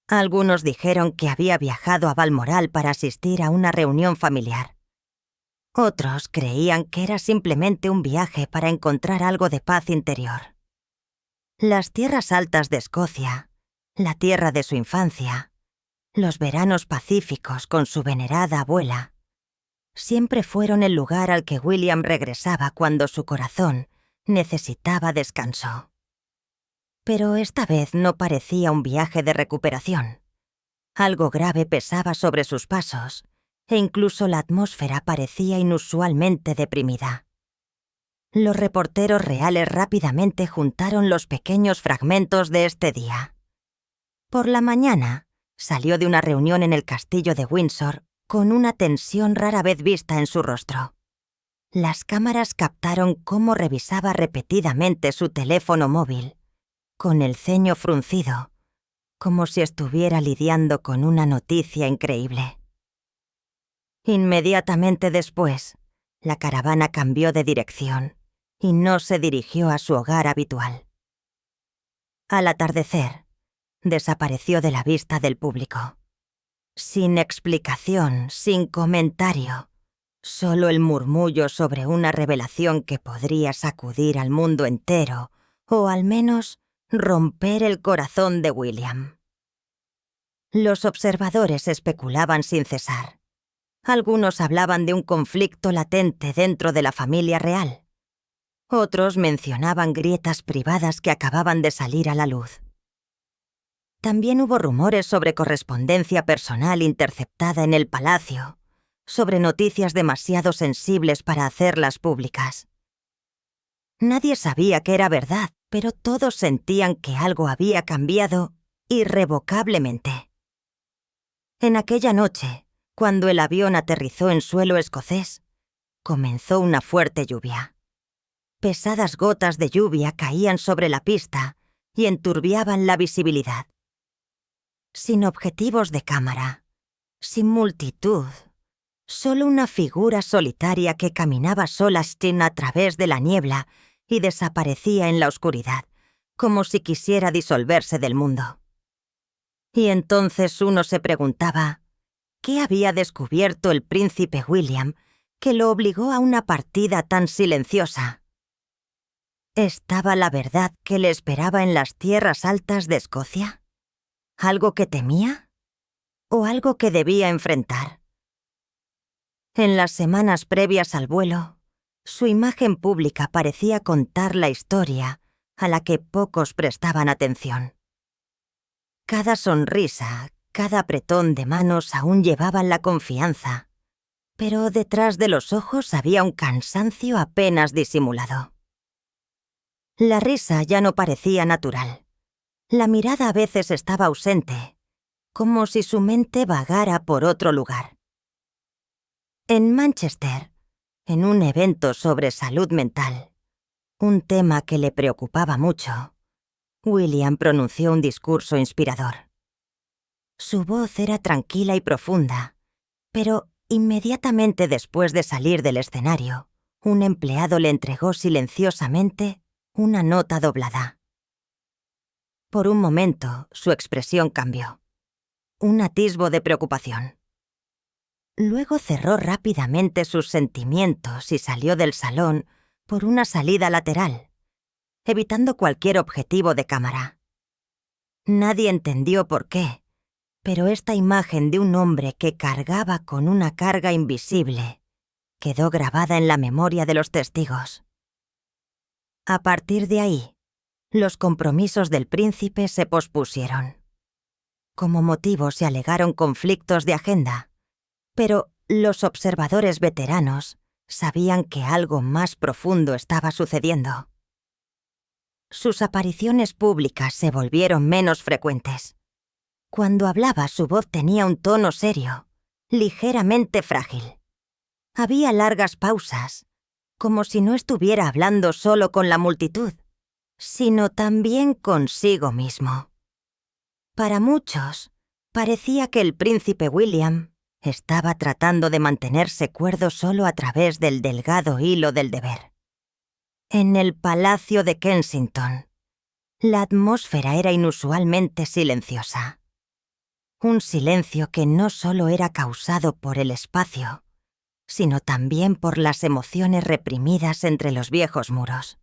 A: Algunos dijeron que había viajado a Balmoral para asistir a una reunión familiar. Otros creían que era simplemente un viaje para encontrar algo de paz interior. Las tierras altas de Escocia, la tierra de su infancia, los veranos pacíficos con su venerada abuela, siempre fueron el lugar al que William regresaba cuando su corazón necesitaba descanso. Pero esta vez no parecía un viaje de recuperación. Algo grave pesaba sobre sus pasos, e incluso la atmósfera parecía inusualmente deprimida. Los reporteros reales rápidamente juntaron los pequeños fragmentos de este día. Por la mañana, salió de una reunión en el castillo de Windsor con una tensión rara vez vista en su rostro. Las cámaras captaron cómo revisaba repetidamente su teléfono móvil, con el ceño fruncido, como si estuviera lidiando con una noticia increíble. Inmediatamente después, la caravana cambió de dirección y no se dirigió a su hogar habitual. Al atardecer, desapareció de la vista del público. Sin explicación, sin comentario, solo el murmullo sobre una revelación que podría sacudir al mundo entero, o al menos romper el corazón de William. Los observadores especulaban sin cesar. Algunos hablaban de un conflicto latente dentro de la familia real. Otros mencionaban grietas privadas que acababan de salir a la luz. También hubo rumores sobre correspondencia personal interceptada en el palacio, sobre noticias demasiado sensibles para hacerlas públicas. Nadie sabía qué era verdad, pero todos sentían que algo había cambiado irrevocablemente. En aquella noche, cuando el avión aterrizó en suelo escocés, comenzó una fuerte lluvia. Pesadas gotas de lluvia caían sobre la pista y enturbiaban la visibilidad. Sin objetivos de cámara, sin multitud, solo una figura solitaria que caminaba sola a través de la niebla y desaparecía en la oscuridad, como si quisiera disolverse del mundo. Y entonces uno se preguntaba, ¿qué había descubierto el príncipe William que lo obligó a una partida tan silenciosa? ¿Estaba la verdad que le esperaba en las tierras altas de Escocia? ¿Algo que temía? ¿O algo que debía enfrentar? En las semanas previas al vuelo, su imagen pública parecía contar la historia a la que pocos prestaban atención. Cada sonrisa, cada apretón de manos aún llevaban la confianza, pero detrás de los ojos había un cansancio apenas disimulado. La risa ya no parecía natural. La mirada a veces estaba ausente, como si su mente vagara por otro lugar. En Manchester, en un evento sobre salud mental, un tema que le preocupaba mucho, William pronunció un discurso inspirador. Su voz era tranquila y profunda, pero Inmediatamente después de salir del escenario, un empleado le entregó silenciosamente una nota doblada. Por un momento, su expresión cambió. Un atisbo de preocupación. Luego cerró rápidamente sus sentimientos y salió del salón por una salida lateral, evitando cualquier objetivo de cámara. Nadie entendió por qué, pero esta imagen de un hombre que cargaba con una carga invisible quedó grabada en la memoria de los testigos. A partir de ahí, los compromisos del príncipe se pospusieron. Como motivo se alegaron conflictos de agenda, pero los observadores veteranos sabían que algo más profundo estaba sucediendo. Sus apariciones públicas se volvieron menos frecuentes. Cuando hablaba, su voz tenía un tono serio, ligeramente frágil. Había largas pausas, como si no estuviera hablando solo con la multitud, sino también consigo mismo. Para muchos, parecía que el príncipe William estaba tratando de mantenerse cuerdo solo a través del delgado hilo del deber. En el Palacio de Kensington, la atmósfera era inusualmente silenciosa. Un silencio que no solo era causado por el espacio, sino también por las emociones reprimidas entre los viejos muros.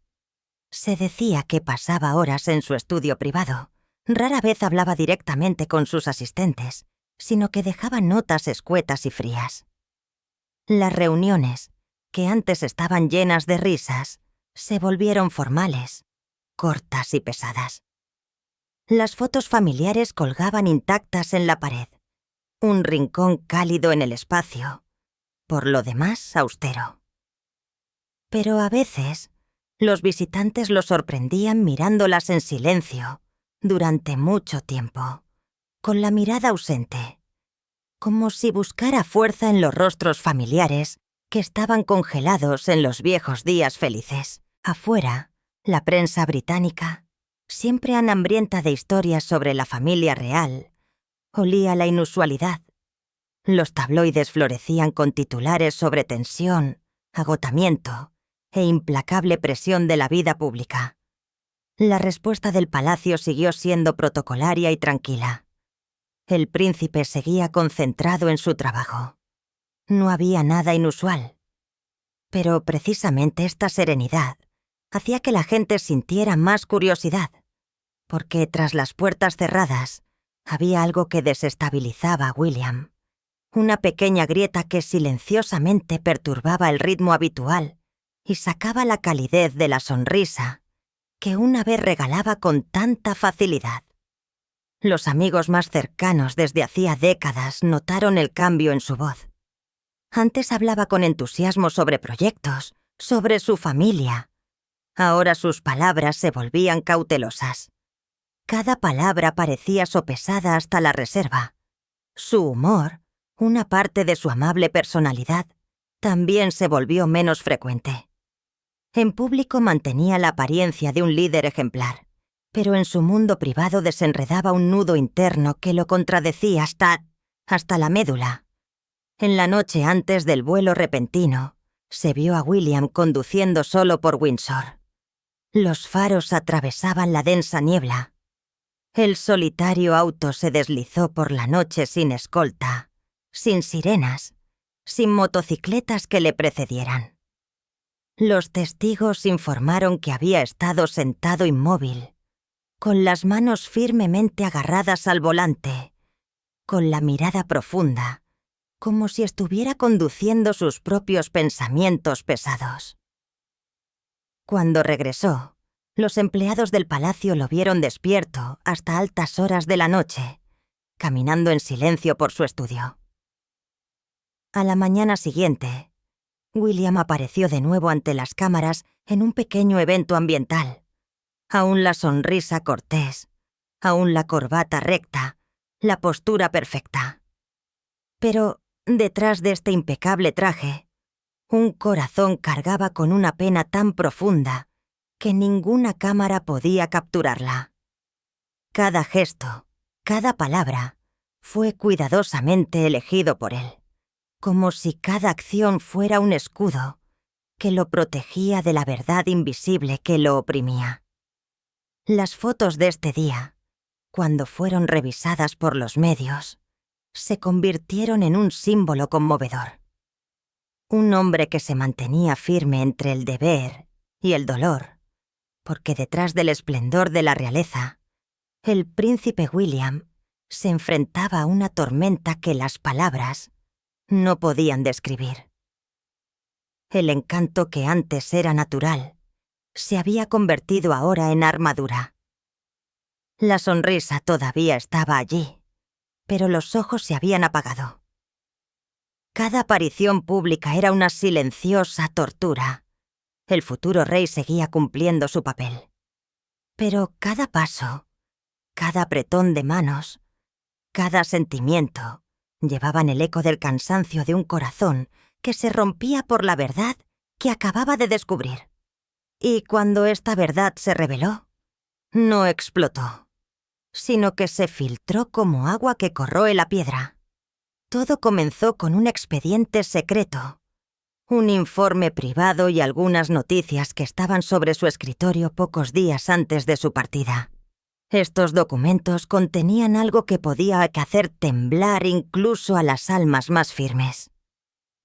A: Se decía que pasaba horas en su estudio privado. Rara vez hablaba directamente con sus asistentes, sino que dejaba notas escuetas y frías. Las reuniones, que antes estaban llenas de risas, se volvieron formales, cortas y pesadas. Las fotos familiares colgaban intactas en la pared, un rincón cálido en el espacio, por lo demás austero. Pero a veces, los visitantes lo sorprendían mirándolas en silencio durante mucho tiempo, con la mirada ausente, como si buscara fuerza en los rostros familiares que estaban congelados en los viejos días felices. Afuera, la prensa británica, siempre hambrienta de historias sobre la familia real, olía la inusualidad. Los tabloides florecían con titulares sobre tensión, agotamiento e implacable presión de la vida pública. La respuesta del palacio siguió siendo protocolaria y tranquila. El príncipe seguía concentrado en su trabajo. No había nada inusual. Pero precisamente esta serenidad hacía que la gente sintiera más curiosidad, porque tras las puertas cerradas había algo que desestabilizaba a William. Una pequeña grieta que silenciosamente perturbaba el ritmo habitual y sacaba la calidez de la sonrisa que una vez regalaba con tanta facilidad. Los amigos más cercanos desde hacía décadas notaron el cambio en su voz. Antes hablaba con entusiasmo sobre proyectos, sobre su familia. Ahora sus palabras se volvían cautelosas. Cada palabra parecía sopesada hasta la reserva. Su humor, una parte de su amable personalidad, también se volvió menos frecuente. En público mantenía la apariencia de un líder ejemplar, pero en su mundo privado desenredaba un nudo interno que lo contradecía hasta la médula. En la noche antes del vuelo repentino, se vio a William conduciendo solo por Windsor. Los faros atravesaban la densa niebla. El solitario auto se deslizó por la noche sin escolta, sin sirenas, sin motocicletas que le precedieran. Los testigos informaron que había estado sentado inmóvil, con las manos firmemente agarradas al volante, con la mirada profunda, como si estuviera conduciendo sus propios pensamientos pesados. Cuando regresó, los empleados del palacio lo vieron despierto hasta altas horas de la noche, caminando en silencio por su estudio. A la mañana siguiente, William apareció de nuevo ante las cámaras en un pequeño evento ambiental. Aún la sonrisa cortés, aún la corbata recta, la postura perfecta. Pero detrás de este impecable traje, un corazón cargaba con una pena tan profunda que ninguna cámara podía capturarla. Cada gesto, cada palabra, fue cuidadosamente elegido por él. como si cada acción fuera un escudo que lo protegía de la verdad invisible que lo oprimía. Las fotos de este día, cuando fueron revisadas por los medios, se convirtieron en un símbolo conmovedor. Un hombre que se mantenía firme entre el deber y el dolor, porque detrás del esplendor de la realeza, el príncipe William se enfrentaba a una tormenta que las palabras no podían describir. El encanto que antes era natural se había convertido ahora en armadura. La sonrisa todavía estaba allí, pero los ojos se habían apagado. Cada aparición pública era una silenciosa tortura. El futuro rey seguía cumpliendo su papel. Pero cada paso, cada apretón de manos, cada sentimiento llevaban el eco del cansancio de un corazón que se rompía por la verdad que acababa de descubrir. Y cuando esta verdad se reveló, no explotó, sino que se filtró como agua que corroe la piedra. Todo comenzó con un expediente secreto, un informe privado y algunas noticias que estaban sobre su escritorio pocos días antes de su partida. Estos documentos contenían algo que podía hacer temblar incluso a las almas más firmes.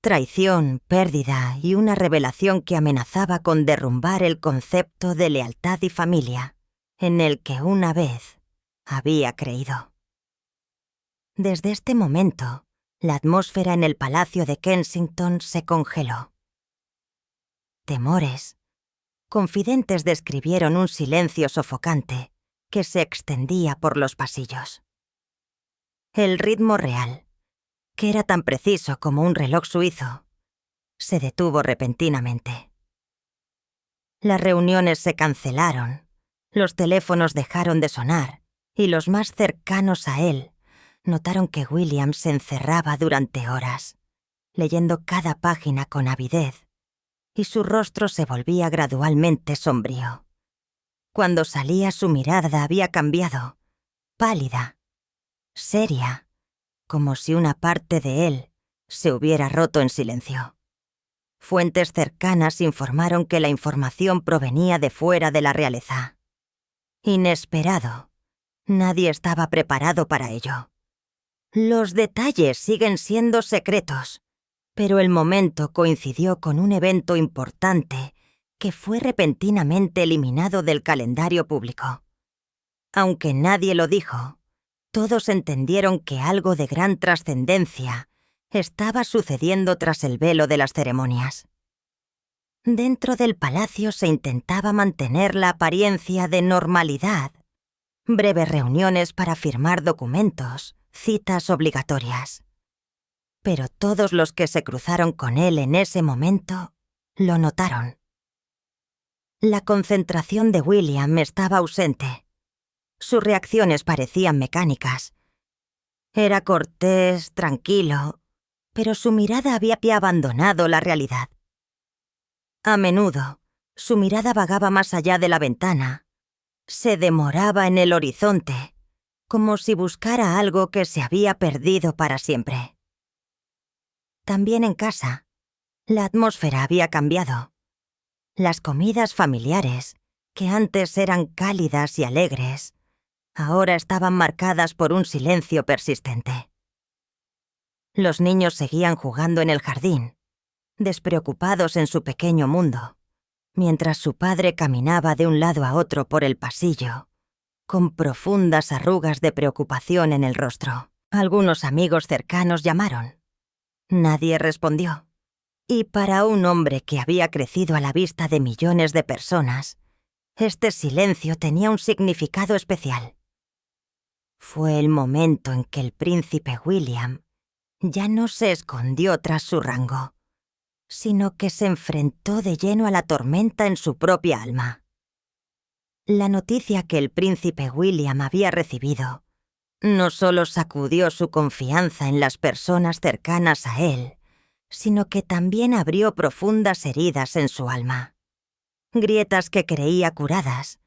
A: Traición, pérdida y una revelación que amenazaba con derrumbar el concepto de lealtad y familia, en el que una vez había creído. Desde este momento, la atmósfera en el Palacio de Kensington se congeló. Temores. Confidentes describieron un silencio sofocante que se extendía por los pasillos. El ritmo real, que era tan preciso como un reloj suizo, se detuvo repentinamente. Las reuniones se cancelaron, los teléfonos dejaron de sonar y los más cercanos a él notaron que William se encerraba durante horas, leyendo cada página con avidez, y su rostro se volvía gradualmente sombrío. Cuando salía, su mirada había cambiado, pálida, seria, como si una parte de él se hubiera roto en silencio. Fuentes cercanas informaron que la información provenía de fuera de la realeza. Inesperado. Nadie estaba preparado para ello. Los detalles siguen siendo secretos, pero el momento coincidió con un evento importante que fue repentinamente eliminado del calendario público. Aunque nadie lo dijo, todos entendieron que algo de gran trascendencia estaba sucediendo tras el velo de las ceremonias. Dentro del palacio se intentaba mantener la apariencia de normalidad. Breves reuniones para firmar documentos, citas obligatorias. Pero todos los que se cruzaron con él en ese momento lo notaron. La concentración de William estaba ausente. Sus reacciones parecían mecánicas. Era cortés, tranquilo, pero su mirada había abandonado la realidad. A menudo, su mirada vagaba más allá de la ventana. Se demoraba en el horizonte, como si buscara algo que se había perdido para siempre. También en casa, la atmósfera había cambiado. Las comidas familiares, que antes eran cálidas y alegres, ahora estaban marcadas por un silencio persistente. Los niños seguían jugando en el jardín, despreocupados en su pequeño mundo, mientras su padre caminaba de un lado a otro por el pasillo, con profundas arrugas de preocupación en el rostro. Algunos amigos cercanos llamaron. Nadie respondió. Y para un hombre que había crecido a la vista de millones de personas, este silencio tenía un significado especial. Fue el momento en que el príncipe William ya no se escondió tras su rango, sino que se enfrentó de lleno a la tormenta en su propia alma. La noticia que el príncipe William había recibido no solo sacudió su confianza en las personas cercanas a él, sino que también abrió profundas heridas en su alma. Grietas que creía curadas,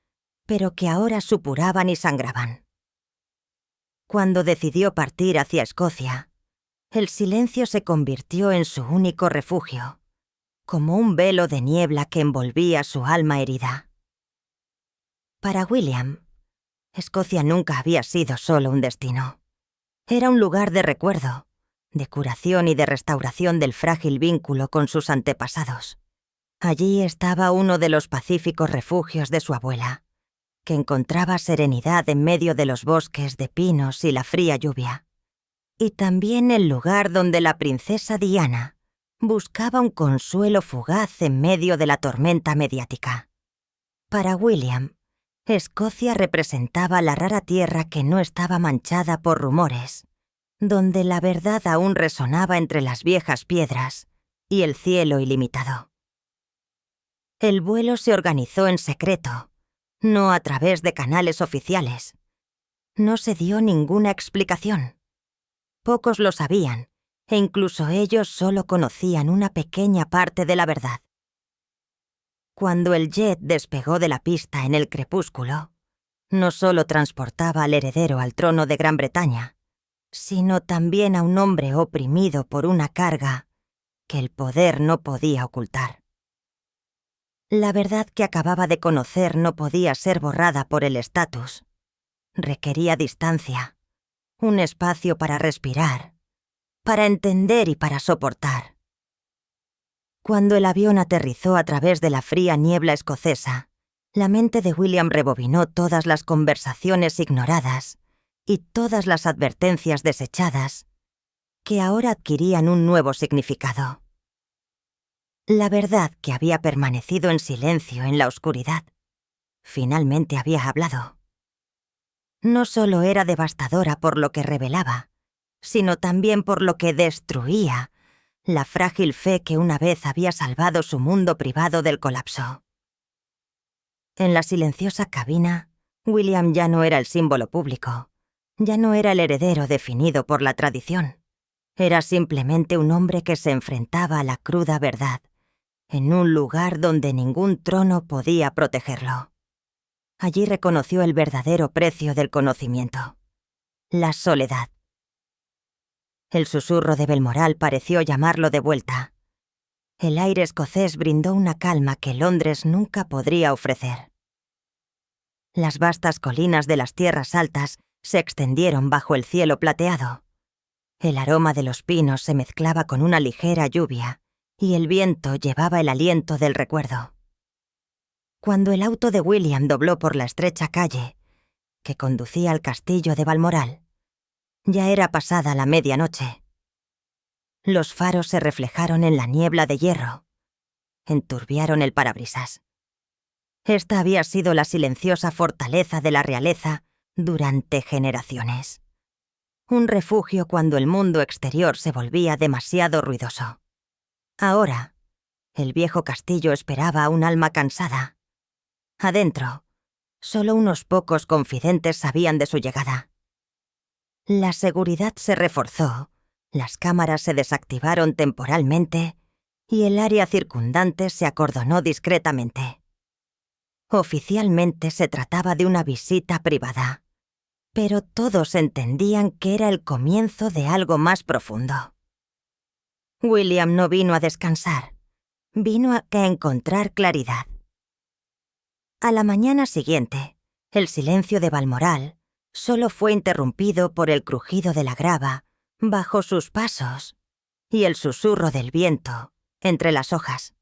A: pero que ahora supuraban y sangraban. Cuando decidió partir hacia Escocia, El silencio se convirtió en su único refugio, como un velo de niebla que envolvía su alma herida. Para William, Escocia nunca había sido solo un destino. Era un lugar de recuerdo, de curación y de restauración del frágil vínculo con sus antepasados. Allí estaba uno de los pacíficos refugios de su abuela, que encontraba serenidad en medio de los bosques de pinos y la fría lluvia. Y también el lugar donde la princesa Diana buscaba un consuelo fugaz en medio de la tormenta mediática. Para William, Escocia representaba la rara tierra que no estaba manchada por rumores, donde la verdad aún resonaba entre las viejas piedras y el cielo ilimitado. El vuelo se organizó en secreto, no a través de canales oficiales. No se dio ninguna explicación. Pocos lo sabían, e incluso ellos solo conocían una pequeña parte de la verdad. Cuando el jet despegó de la pista en el crepúsculo, no solo transportaba al heredero al trono de Gran Bretaña, sino también a un hombre oprimido por una carga que el poder no podía ocultar. La verdad que acababa de conocer no podía ser borrada por el estatus. Requería distancia, un espacio para respirar, para entender y para soportar. Cuando el avión aterrizó a través de la fría niebla escocesa, la mente de William rebobinó todas las conversaciones ignoradas y todas las advertencias desechadas que ahora adquirían un nuevo significado. La verdad que había permanecido en silencio en la oscuridad, finalmente había hablado. No solo era devastadora por lo que revelaba, sino también por lo que destruía la frágil fe que una vez había salvado su mundo privado del colapso. En la silenciosa cabina, William ya no era el símbolo público, ya no era el heredero definido por la tradición. Era simplemente un hombre que se enfrentaba a la cruda verdad, en un lugar donde ningún trono podía protegerlo. Allí reconoció el verdadero precio del conocimiento: la soledad. El susurro de Belmoral pareció llamarlo de vuelta. El aire escocés brindó una calma que Londres nunca podría ofrecer. Las vastas colinas de las tierras altas se extendieron bajo el cielo plateado. El aroma de los pinos se mezclaba con una ligera lluvia, y el viento llevaba el aliento del recuerdo. Cuando el auto de William dobló por la estrecha calle que conducía al castillo de Balmoral, ya era pasada la medianoche. Los faros se reflejaron en la niebla de hierro, enturbiaron el parabrisas. Esta había sido la silenciosa fortaleza de la realeza durante generaciones. Un refugio cuando el mundo exterior se volvía demasiado ruidoso. Ahora, el viejo castillo esperaba a un alma cansada. Adentro, solo unos pocos confidentes sabían de su llegada. La seguridad se reforzó, las cámaras se desactivaron temporalmente y el área circundante se acordonó discretamente. Oficialmente se trataba de una visita privada, pero todos entendían que era el comienzo de algo más profundo. William no vino a descansar, vino a encontrar claridad. A la mañana siguiente, el silencio de Balmoral solo fue interrumpido por el crujido de la grava bajo sus pasos y el susurro del viento entre las hojas.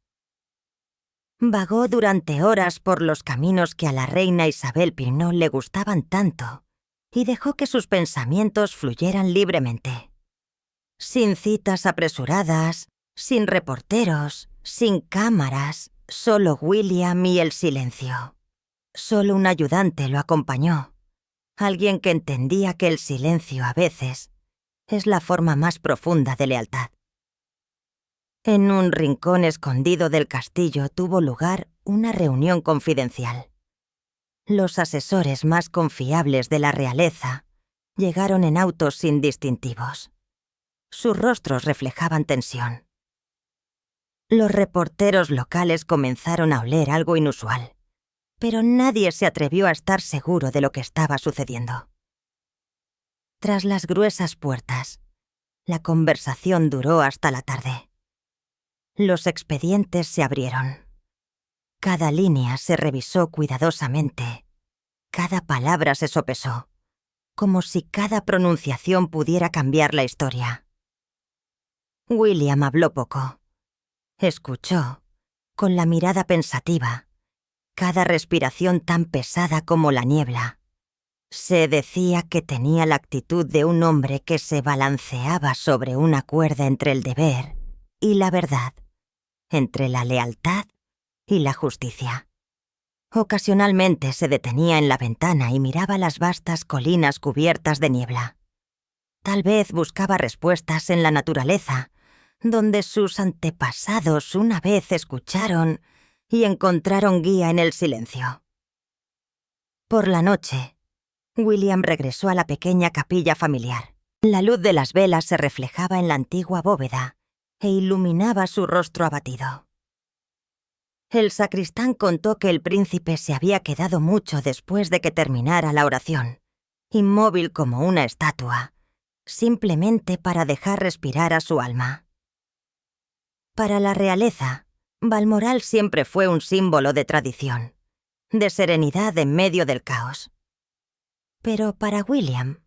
A: Vagó durante horas por los caminos que a la reina Isabel Pinot le gustaban tanto y dejó que sus pensamientos fluyeran libremente. Sin citas apresuradas, sin reporteros, sin cámaras, solo William y el silencio. Solo un ayudante lo acompañó, alguien que entendía que el silencio a veces es la forma más profunda de lealtad. En un rincón escondido del castillo tuvo lugar una reunión confidencial. Los asesores más confiables de la realeza llegaron en autos sin distintivos. Sus rostros reflejaban tensión. Los reporteros locales comenzaron a oler algo inusual, pero nadie se atrevió a estar seguro de lo que estaba sucediendo. Tras las gruesas puertas, La conversación duró hasta la tarde. Los expedientes se abrieron. Cada línea se revisó cuidadosamente. Cada palabra se sopesó, como si cada pronunciación pudiera cambiar la historia. William habló poco. Escuchó, con la mirada pensativa, cada respiración tan pesada como la niebla. Se decía que tenía la actitud de un hombre que se balanceaba sobre una cuerda entre el deber y la verdad, entre la lealtad y la justicia. Ocasionalmente se detenía en la ventana y miraba las vastas colinas cubiertas de niebla. Tal vez buscaba respuestas en la naturaleza, donde sus antepasados una vez escucharon y encontraron guía en el silencio. Por la noche, William regresó a la pequeña capilla familiar. La luz de las velas se reflejaba en la antigua bóveda e iluminaba su rostro abatido. El sacristán contó que el príncipe se había quedado mucho después de que terminara la oración, inmóvil como una estatua, simplemente para dejar respirar a su alma. Para la realeza, Balmoral siempre fue un símbolo de tradición, de serenidad en medio del caos. Pero para William,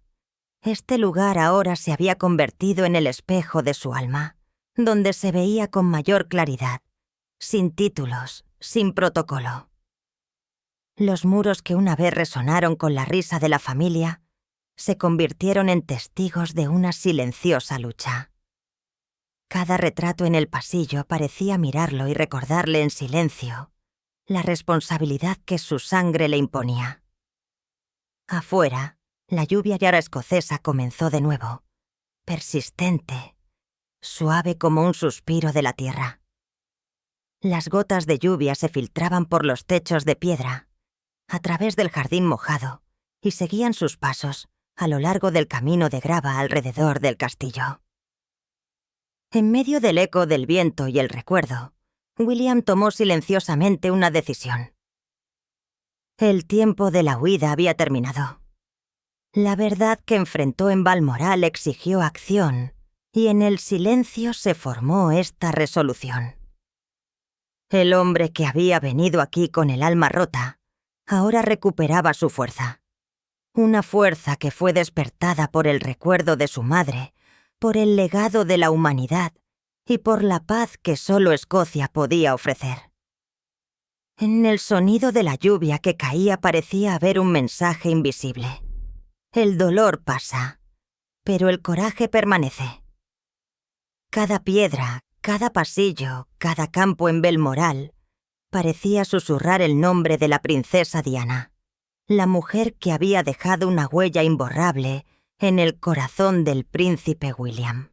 A: este lugar ahora se había convertido en el espejo de su alma, donde se veía con mayor claridad, sin títulos, sin protocolo. Los muros que una vez resonaron con la risa de la familia se convirtieron en testigos de una silenciosa lucha. Cada retrato en el pasillo parecía mirarlo y recordarle en silencio la responsabilidad que su sangre le imponía. Afuera, la lluvia yara escocesa comenzó de nuevo, persistente, suave como un suspiro de la tierra. Las gotas de lluvia se filtraban por los techos de piedra, a través del jardín mojado, y seguían sus pasos a lo largo del camino de grava alrededor del castillo. En medio del eco del viento y el recuerdo, William tomó silenciosamente una decisión. El tiempo de la huida había terminado. La verdad que enfrentó en Balmoral exigió acción, y en el silencio se formó esta resolución. El hombre que había venido aquí con el alma rota, ahora recuperaba su fuerza. Una fuerza que fue despertada por el recuerdo de su madre, por el legado de la humanidad y por la paz que solo Escocia podía ofrecer. En el sonido de la lluvia que caía parecía haber un mensaje invisible. El dolor pasa, pero el coraje permanece. Cada piedra, cada pasillo, cada campo en Balmoral parecía susurrar el nombre de la princesa Diana, la mujer que había dejado una huella imborrable en el corazón del príncipe William.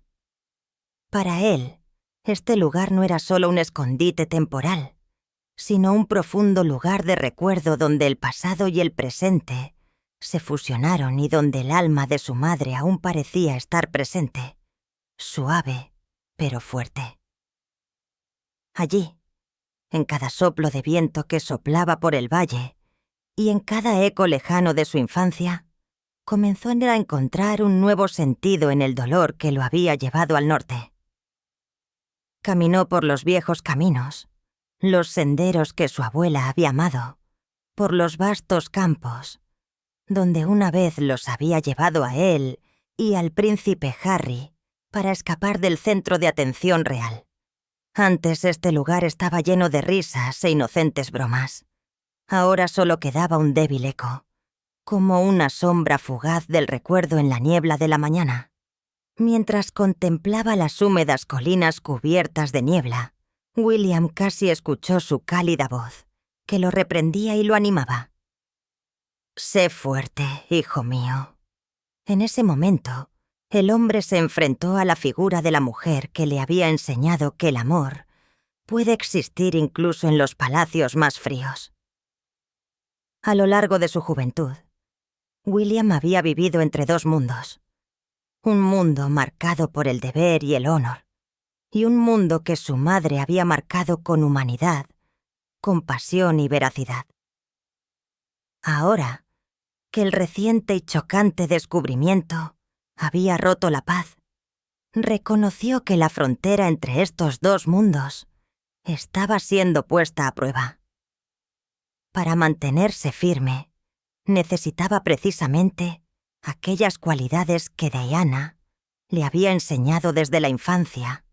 A: Para él, este lugar no era solo un escondite temporal, sino un profundo lugar de recuerdo donde el pasado y el presente se fusionaron y donde el alma de su madre aún parecía estar presente, suave pero fuerte. Allí, en cada soplo de viento que soplaba por el valle y en cada eco lejano de su infancia, comenzó a encontrar un nuevo sentido en el dolor que lo había llevado al norte. Caminó por los viejos caminos, los senderos que su abuela había amado, por los vastos campos, donde una vez los había llevado a él y al príncipe Harry para escapar del centro de atención real. Antes este lugar estaba lleno de risas e inocentes bromas. Ahora solo quedaba un débil eco, como una sombra fugaz del recuerdo en la niebla de la mañana. Mientras contemplaba las húmedas colinas cubiertas de niebla, William casi escuchó su cálida voz, que lo reprendía y lo animaba. «Sé fuerte, hijo mío». En ese momento, el hombre se enfrentó a la figura de la mujer que le había enseñado que el amor puede existir incluso en los palacios más fríos. A lo largo de su juventud, William había vivido entre dos mundos. Un mundo marcado por el deber y el honor, y un mundo que su madre había marcado con humanidad, compasión y veracidad. Ahora, que el reciente y chocante descubrimiento había roto la paz, reconoció que la frontera entre estos dos mundos estaba siendo puesta a prueba. Para mantenerse firme, necesitaba precisamente aquellas cualidades que Diana le había enseñado desde la infancia: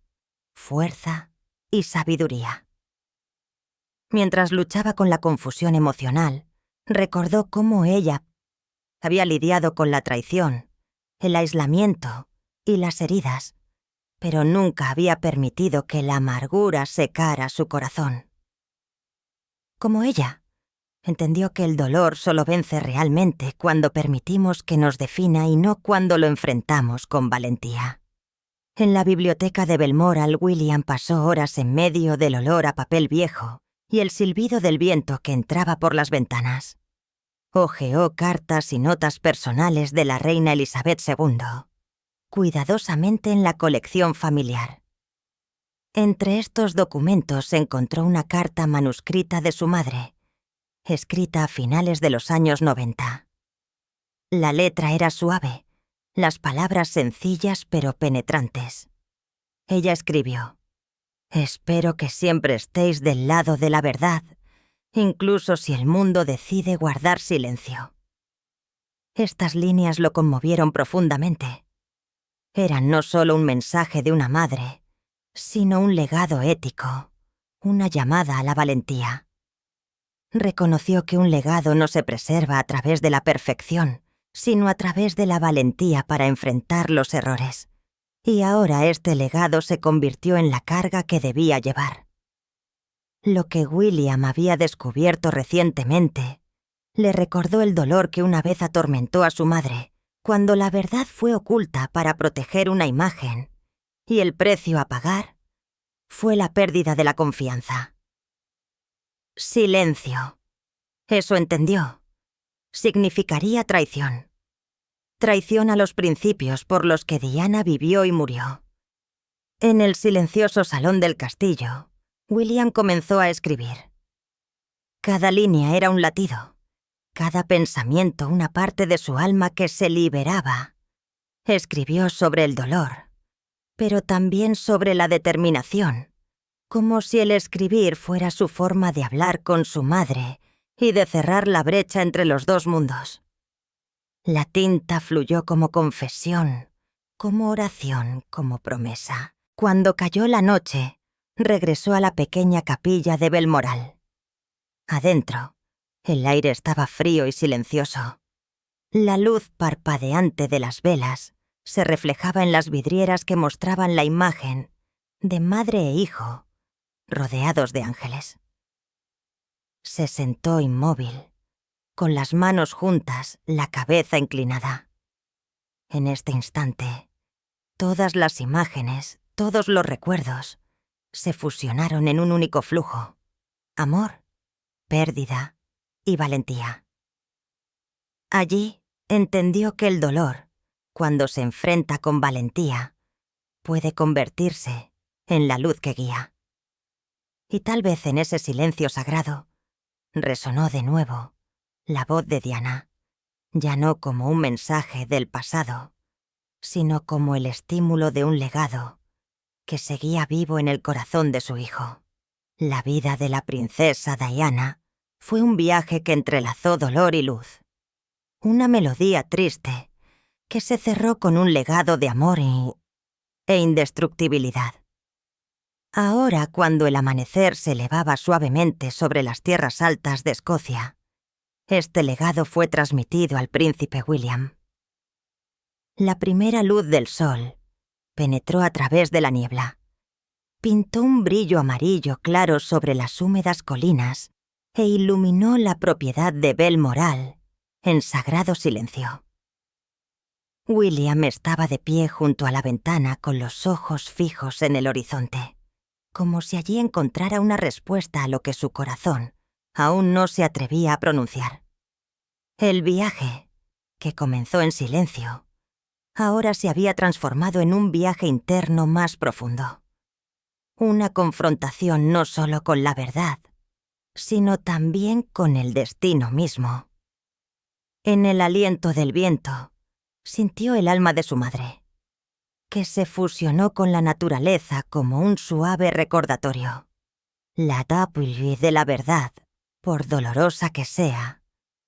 A: fuerza y sabiduría. Mientras luchaba con la confusión emocional, recordó cómo ella había lidiado con la traición, el aislamiento y las heridas, pero nunca había permitido que la amargura secara su corazón. Como ella, entendió que el dolor solo vence realmente cuando permitimos que nos defina y no cuando lo enfrentamos con valentía. En la biblioteca de Balmoral, William pasó horas en medio del olor a papel viejo y el silbido del viento que entraba por las ventanas. Hojeó cartas y notas personales de la reina Elizabeth II, cuidadosamente en la colección familiar. Entre estos documentos encontró una carta manuscrita de su madre, escrita a finales de los años 90. La letra era suave, las palabras sencillas pero penetrantes. Ella escribió: «Espero que siempre estéis del lado de la verdad, incluso si el mundo decide guardar silencio». Estas líneas lo conmovieron profundamente. Eran no solo un mensaje de una madre, sino un legado ético, una llamada a la valentía. Reconoció que un legado no se preserva a través de la perfección, sino a través de la valentía para enfrentar los errores. Y ahora este legado se convirtió en la carga que debía llevar. Lo que William había descubierto recientemente le recordó el dolor que una vez atormentó a su madre, cuando la verdad fue oculta para proteger una imagen, y el precio a pagar fue la pérdida de la confianza. Silencio. Eso entendió. Significaría traición. Traición a los principios por los que Diana vivió y murió. En el silencioso salón del castillo, William comenzó a escribir. Cada línea era un latido, cada pensamiento una parte de su alma que se liberaba. Escribió sobre el dolor, pero también sobre la determinación, como si el escribir fuera su forma de hablar con su madre y de cerrar la brecha entre los dos mundos. La tinta fluyó como confesión, como oración, como promesa. Cuando cayó la noche, regresó a la pequeña capilla de Balmoral. Adentro, el aire estaba frío y silencioso. La luz parpadeante de las velas se reflejaba en las vidrieras que mostraban la imagen de madre e hijo, rodeados de ángeles. Se sentó inmóvil, con las manos juntas, la cabeza inclinada. En este instante, todas las imágenes, todos los recuerdos, se fusionaron en un único flujo: amor, pérdida y valentía. Allí entendió que el dolor, cuando se enfrenta con valentía, puede convertirse en la luz que guía. Y tal vez en ese silencio sagrado resonó de nuevo la voz de Diana, ya no como un mensaje del pasado, sino como el estímulo de un legado que seguía vivo en el corazón de su hijo. La vida de la princesa Diana fue un viaje que entrelazó dolor y luz. Una melodía triste que se cerró con un legado de amor e indestructibilidad. Ahora, cuando el amanecer se elevaba suavemente sobre las tierras altas de Escocia, este legado fue transmitido al príncipe William. La primera luz del sol penetró a través de la niebla. Pintó un brillo amarillo claro sobre las húmedas colinas e iluminó la propiedad de Balmoral en sagrado silencio. William estaba de pie junto a la ventana con los ojos fijos en el horizonte, como si allí encontrara una respuesta a lo que su corazón aún no se atrevía a pronunciar. El viaje, que comenzó en silencio, ahora se había transformado en un viaje interno más profundo. Una confrontación no solo con la verdad, sino también con el destino mismo. En el aliento del viento, sintió el alma de su madre. que se fusionó con la naturaleza como un suave recordatorio. La W de la verdad, por dolorosa que sea,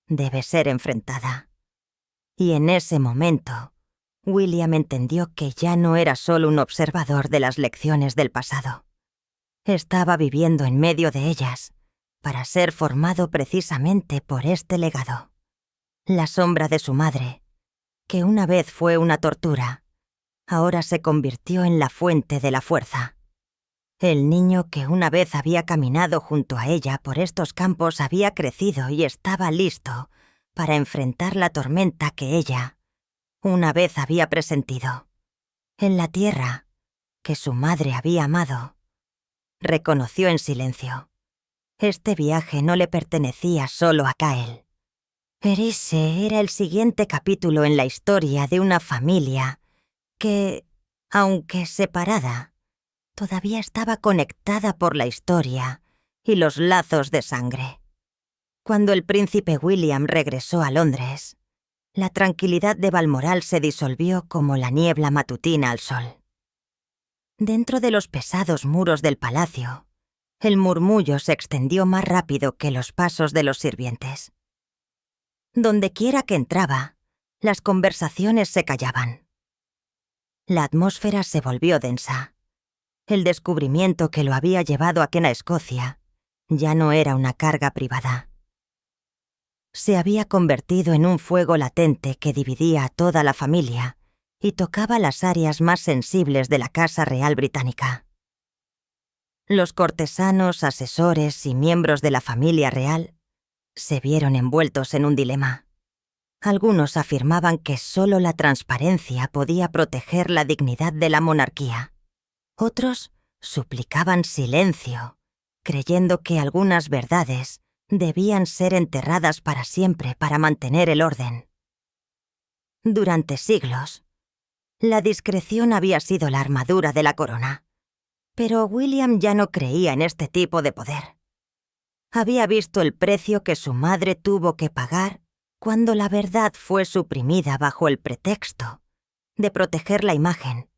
A: debe ser enfrentada. Y en ese momento, William entendió que ya no era solo un observador de las lecciones del pasado. Estaba viviendo en medio de ellas, para ser formado precisamente por este legado. La sombra de su madre, que una vez fue una tortura, ahora se convirtió en la fuente de la fuerza. El niño que una vez había caminado junto a ella por estos campos había crecido y estaba listo para enfrentar la tormenta que ella una vez había presentido. En la tierra que su madre había amado, reconoció en silencio. Este viaje no le pertenecía solo a Kael. Erise era el siguiente capítulo en la historia de una familia que, aunque separada, todavía estaba conectada por la historia y los lazos de sangre. Cuando el príncipe William regresó a Londres, la tranquilidad de Balmoral se disolvió como la niebla matutina al sol. Dentro de los pesados muros del palacio, el murmullo se extendió más rápido que los pasos de los sirvientes. Dondequiera que entraba, las conversaciones se callaban. La atmósfera se volvió densa. El descubrimiento que lo había llevado a Kent a Escocia ya no era una carga privada. Se había convertido en un fuego latente que dividía a toda la familia y tocaba las áreas más sensibles de la Casa Real Británica. Los cortesanos, asesores y miembros de la familia real se vieron envueltos en un dilema. Algunos afirmaban que solo la transparencia podía proteger la dignidad de la monarquía. Otros suplicaban silencio, creyendo que algunas verdades debían ser enterradas para siempre para mantener el orden. Durante siglos, la discreción había sido la armadura de la corona, pero William ya no creía en este tipo de poder. Había visto el precio que su madre tuvo que pagar cuando la verdad fue suprimida bajo el pretexto de proteger la imagen,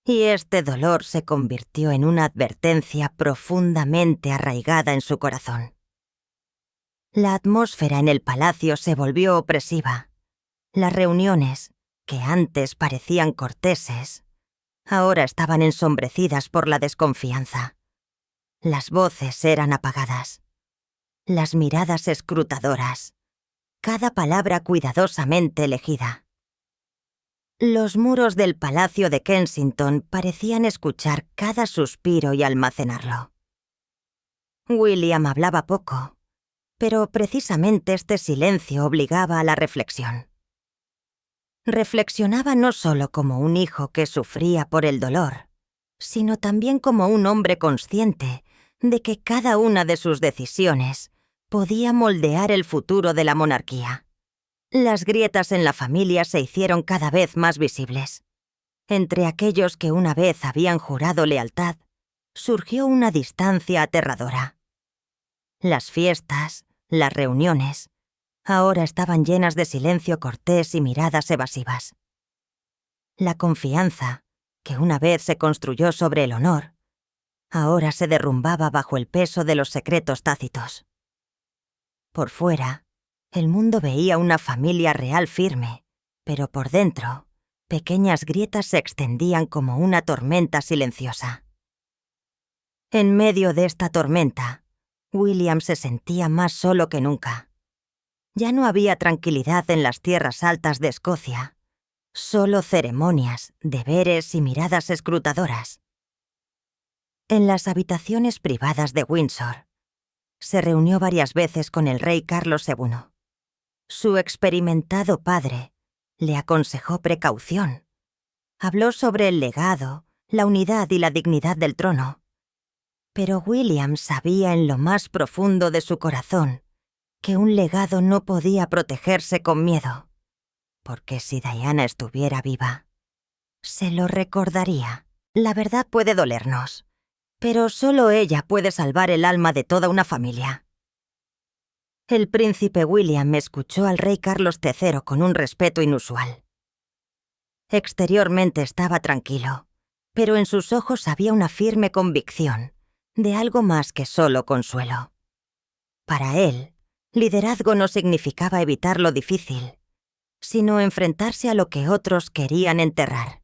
A: y este dolor se convirtió en una advertencia profundamente arraigada en su corazón. La atmósfera en el palacio se volvió opresiva. Las reuniones, que antes parecían corteses, ahora estaban ensombrecidas por la desconfianza. Las voces eran apagadas. Las miradas escrutadoras. Cada palabra cuidadosamente elegida. Los muros del Palacio de Kensington parecían escuchar cada suspiro y almacenarlo. William hablaba poco, pero precisamente este silencio obligaba a la reflexión. Reflexionaba no solo como un hijo que sufría por el dolor, sino también como un hombre consciente de que cada una de sus decisiones podía moldear el futuro de la monarquía. Las grietas en la familia se hicieron cada vez más visibles. Entre aquellos que una vez habían jurado lealtad, surgió una distancia aterradora. Las fiestas, las reuniones, ahora estaban llenas de silencio cortés y miradas evasivas. La confianza, que una vez se construyó sobre el honor, ahora se derrumbaba bajo el peso de los secretos tácitos. Por fuera, el mundo veía una familia real firme, pero por dentro, pequeñas grietas se extendían como una tormenta silenciosa. En medio de esta tormenta, William se sentía más solo que nunca. Ya no había tranquilidad en las tierras altas de Escocia, solo ceremonias, deberes y miradas escrutadoras. En las habitaciones privadas de Windsor, se reunió varias veces con el rey Carlos II. Su experimentado padre le aconsejó precaución. Habló sobre el legado, la unidad y la dignidad del trono. Pero William sabía en lo más profundo de su corazón que un legado no podía protegerse con miedo, porque si Diana estuviera viva, se lo recordaría. La verdad puede dolernos, pero solo ella puede salvar el alma de toda una familia. El príncipe William escuchó al rey Carlos III con un respeto inusual. Exteriormente estaba tranquilo, pero en sus ojos había una firme convicción de algo más que solo consuelo. Para él, liderazgo no significaba evitar lo difícil, sino enfrentarse a lo que otros querían enterrar.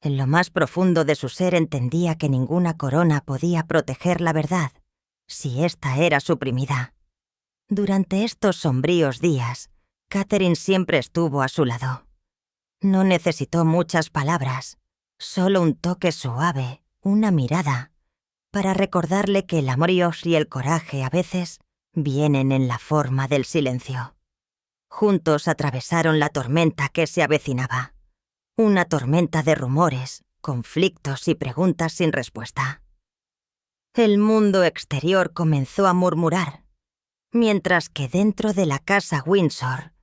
A: En lo más profundo de su ser entendía que ninguna corona podía proteger la verdad si ésta era suprimida. Durante estos sombríos días, Catherine siempre estuvo a su lado. No necesitó muchas palabras, solo un toque suave, una mirada, para recordarle que el amor y el coraje a veces vienen en la forma del silencio. Juntos atravesaron la tormenta que se avecinaba. Una tormenta de rumores, conflictos y preguntas sin respuesta. El mundo exterior comenzó a murmurar, mientras que dentro de la casa Windsor,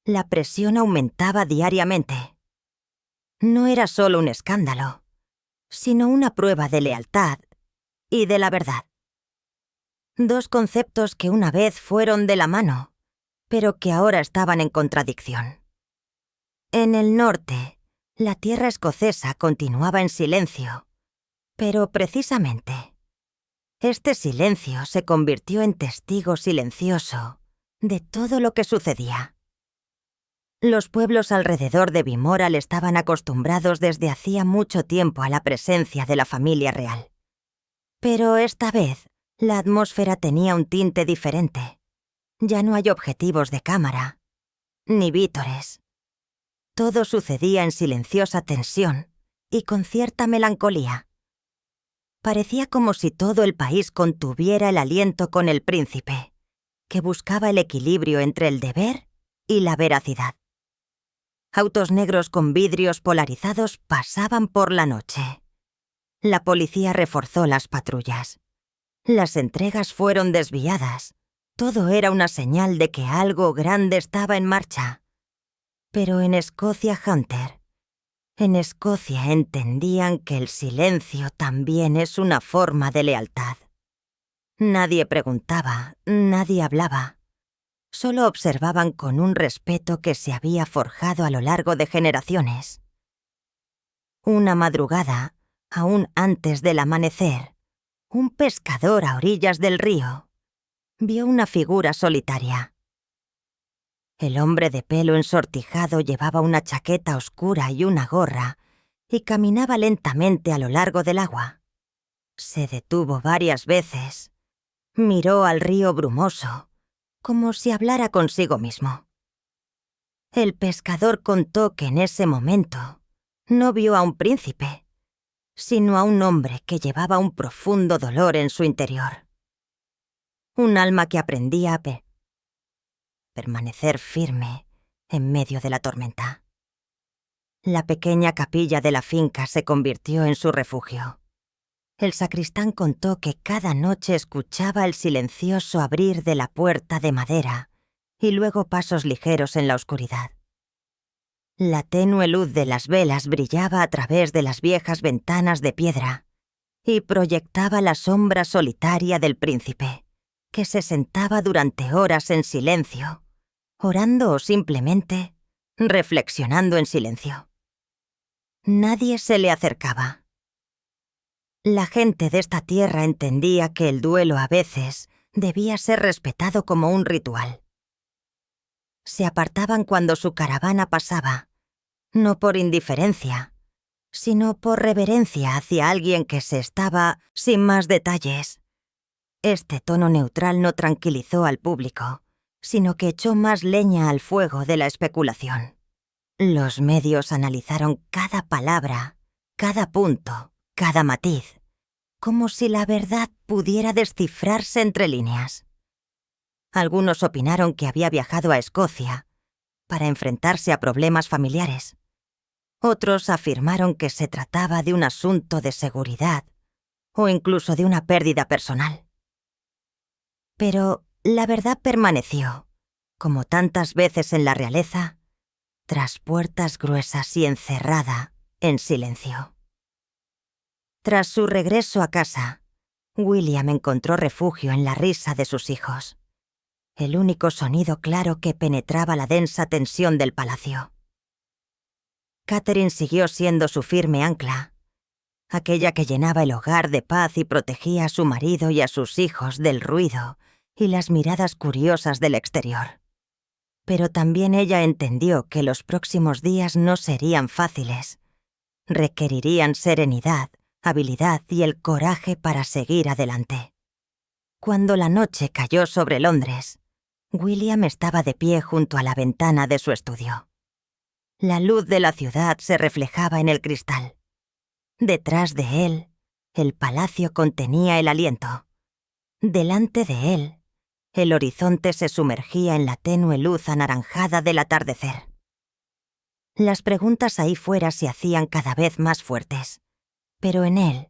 A: la presión aumentaba diariamente. No era solo un escándalo, sino una prueba de lealtad y de la verdad. Dos conceptos que una vez fueron de la mano, pero que ahora estaban en contradicción. En el norte, la tierra escocesa continuaba en silencio, pero precisamente, este silencio se convirtió en testigo silencioso de todo lo que sucedía. Los pueblos alrededor de Bimoral estaban acostumbrados desde hacía mucho tiempo a la presencia de la familia real. Pero esta vez, la atmósfera tenía un tinte diferente. Ya no hay objetivos de cámara, ni vítores. Todo sucedía en silenciosa tensión y con cierta melancolía. Parecía como si todo el país contuviera el aliento con el príncipe, que buscaba el equilibrio entre el deber y la veracidad. Autos negros con vidrios polarizados pasaban por la noche. La policía reforzó las patrullas. Las entregas fueron desviadas. Todo era una señal de que algo grande estaba en marcha. Pero en Escocia, Hunter, en Escocia entendían que el silencio también es una forma de lealtad. Nadie preguntaba, nadie hablaba. Solo observaban con un respeto que se había forjado a lo largo de generaciones. Una madrugada, aún antes del amanecer, un pescador a orillas del río vio una figura solitaria. El hombre de pelo ensortijado llevaba una chaqueta oscura y una gorra y caminaba lentamente a lo largo del agua. Se detuvo varias veces, miró al río brumoso, como si hablara consigo mismo. El pescador contó que en ese momento no vio a un príncipe, sino a un hombre que llevaba un profundo dolor en su interior. Un alma que aprendía a permanecer firme en medio de la tormenta. La pequeña capilla de la finca se convirtió en su refugio. El sacristán contó que cada noche escuchaba el silencioso abrir de la puerta de madera y luego pasos ligeros en la oscuridad. La tenue luz de las velas brillaba a través de las viejas ventanas de piedra y proyectaba la sombra solitaria del príncipe, que se sentaba durante horas en silencio, orando o simplemente reflexionando en silencio. Nadie se le acercaba. La gente de esta tierra entendía que el duelo a veces debía ser respetado como un ritual. Se apartaban cuando su caravana pasaba, no por indiferencia, sino por reverencia hacia alguien que se estaba sin más detalles. Este tono neutral no tranquilizó al público, sino que echó más leña al fuego de la especulación. Los medios analizaron cada palabra, cada punto, cada matiz, como si la verdad pudiera descifrarse entre líneas. Algunos opinaron que había viajado a Escocia para enfrentarse a problemas familiares. Otros afirmaron que se trataba de un asunto de seguridad o incluso de una pérdida personal. Pero la verdad permaneció, como tantas veces en la realeza, tras puertas gruesas y encerrada en silencio. Tras su regreso a casa, William encontró refugio en la risa de sus hijos, el único sonido claro que penetraba la densa tensión del palacio. Catherine siguió siendo su firme ancla, aquella que llenaba el hogar de paz y protegía a su marido y a sus hijos del ruido y las miradas curiosas del exterior. Pero también ella entendió que los próximos días no serían fáciles. Requerirían serenidad, habilidad y el coraje para seguir adelante. Cuando la noche cayó sobre Londres, William estaba de pie junto a la ventana de su estudio. La luz de la ciudad se reflejaba en el cristal. Detrás de él, el palacio contenía el aliento. Delante de él, el horizonte se sumergía en la tenue luz anaranjada del atardecer. Las preguntas ahí fuera se hacían cada vez más fuertes, pero en él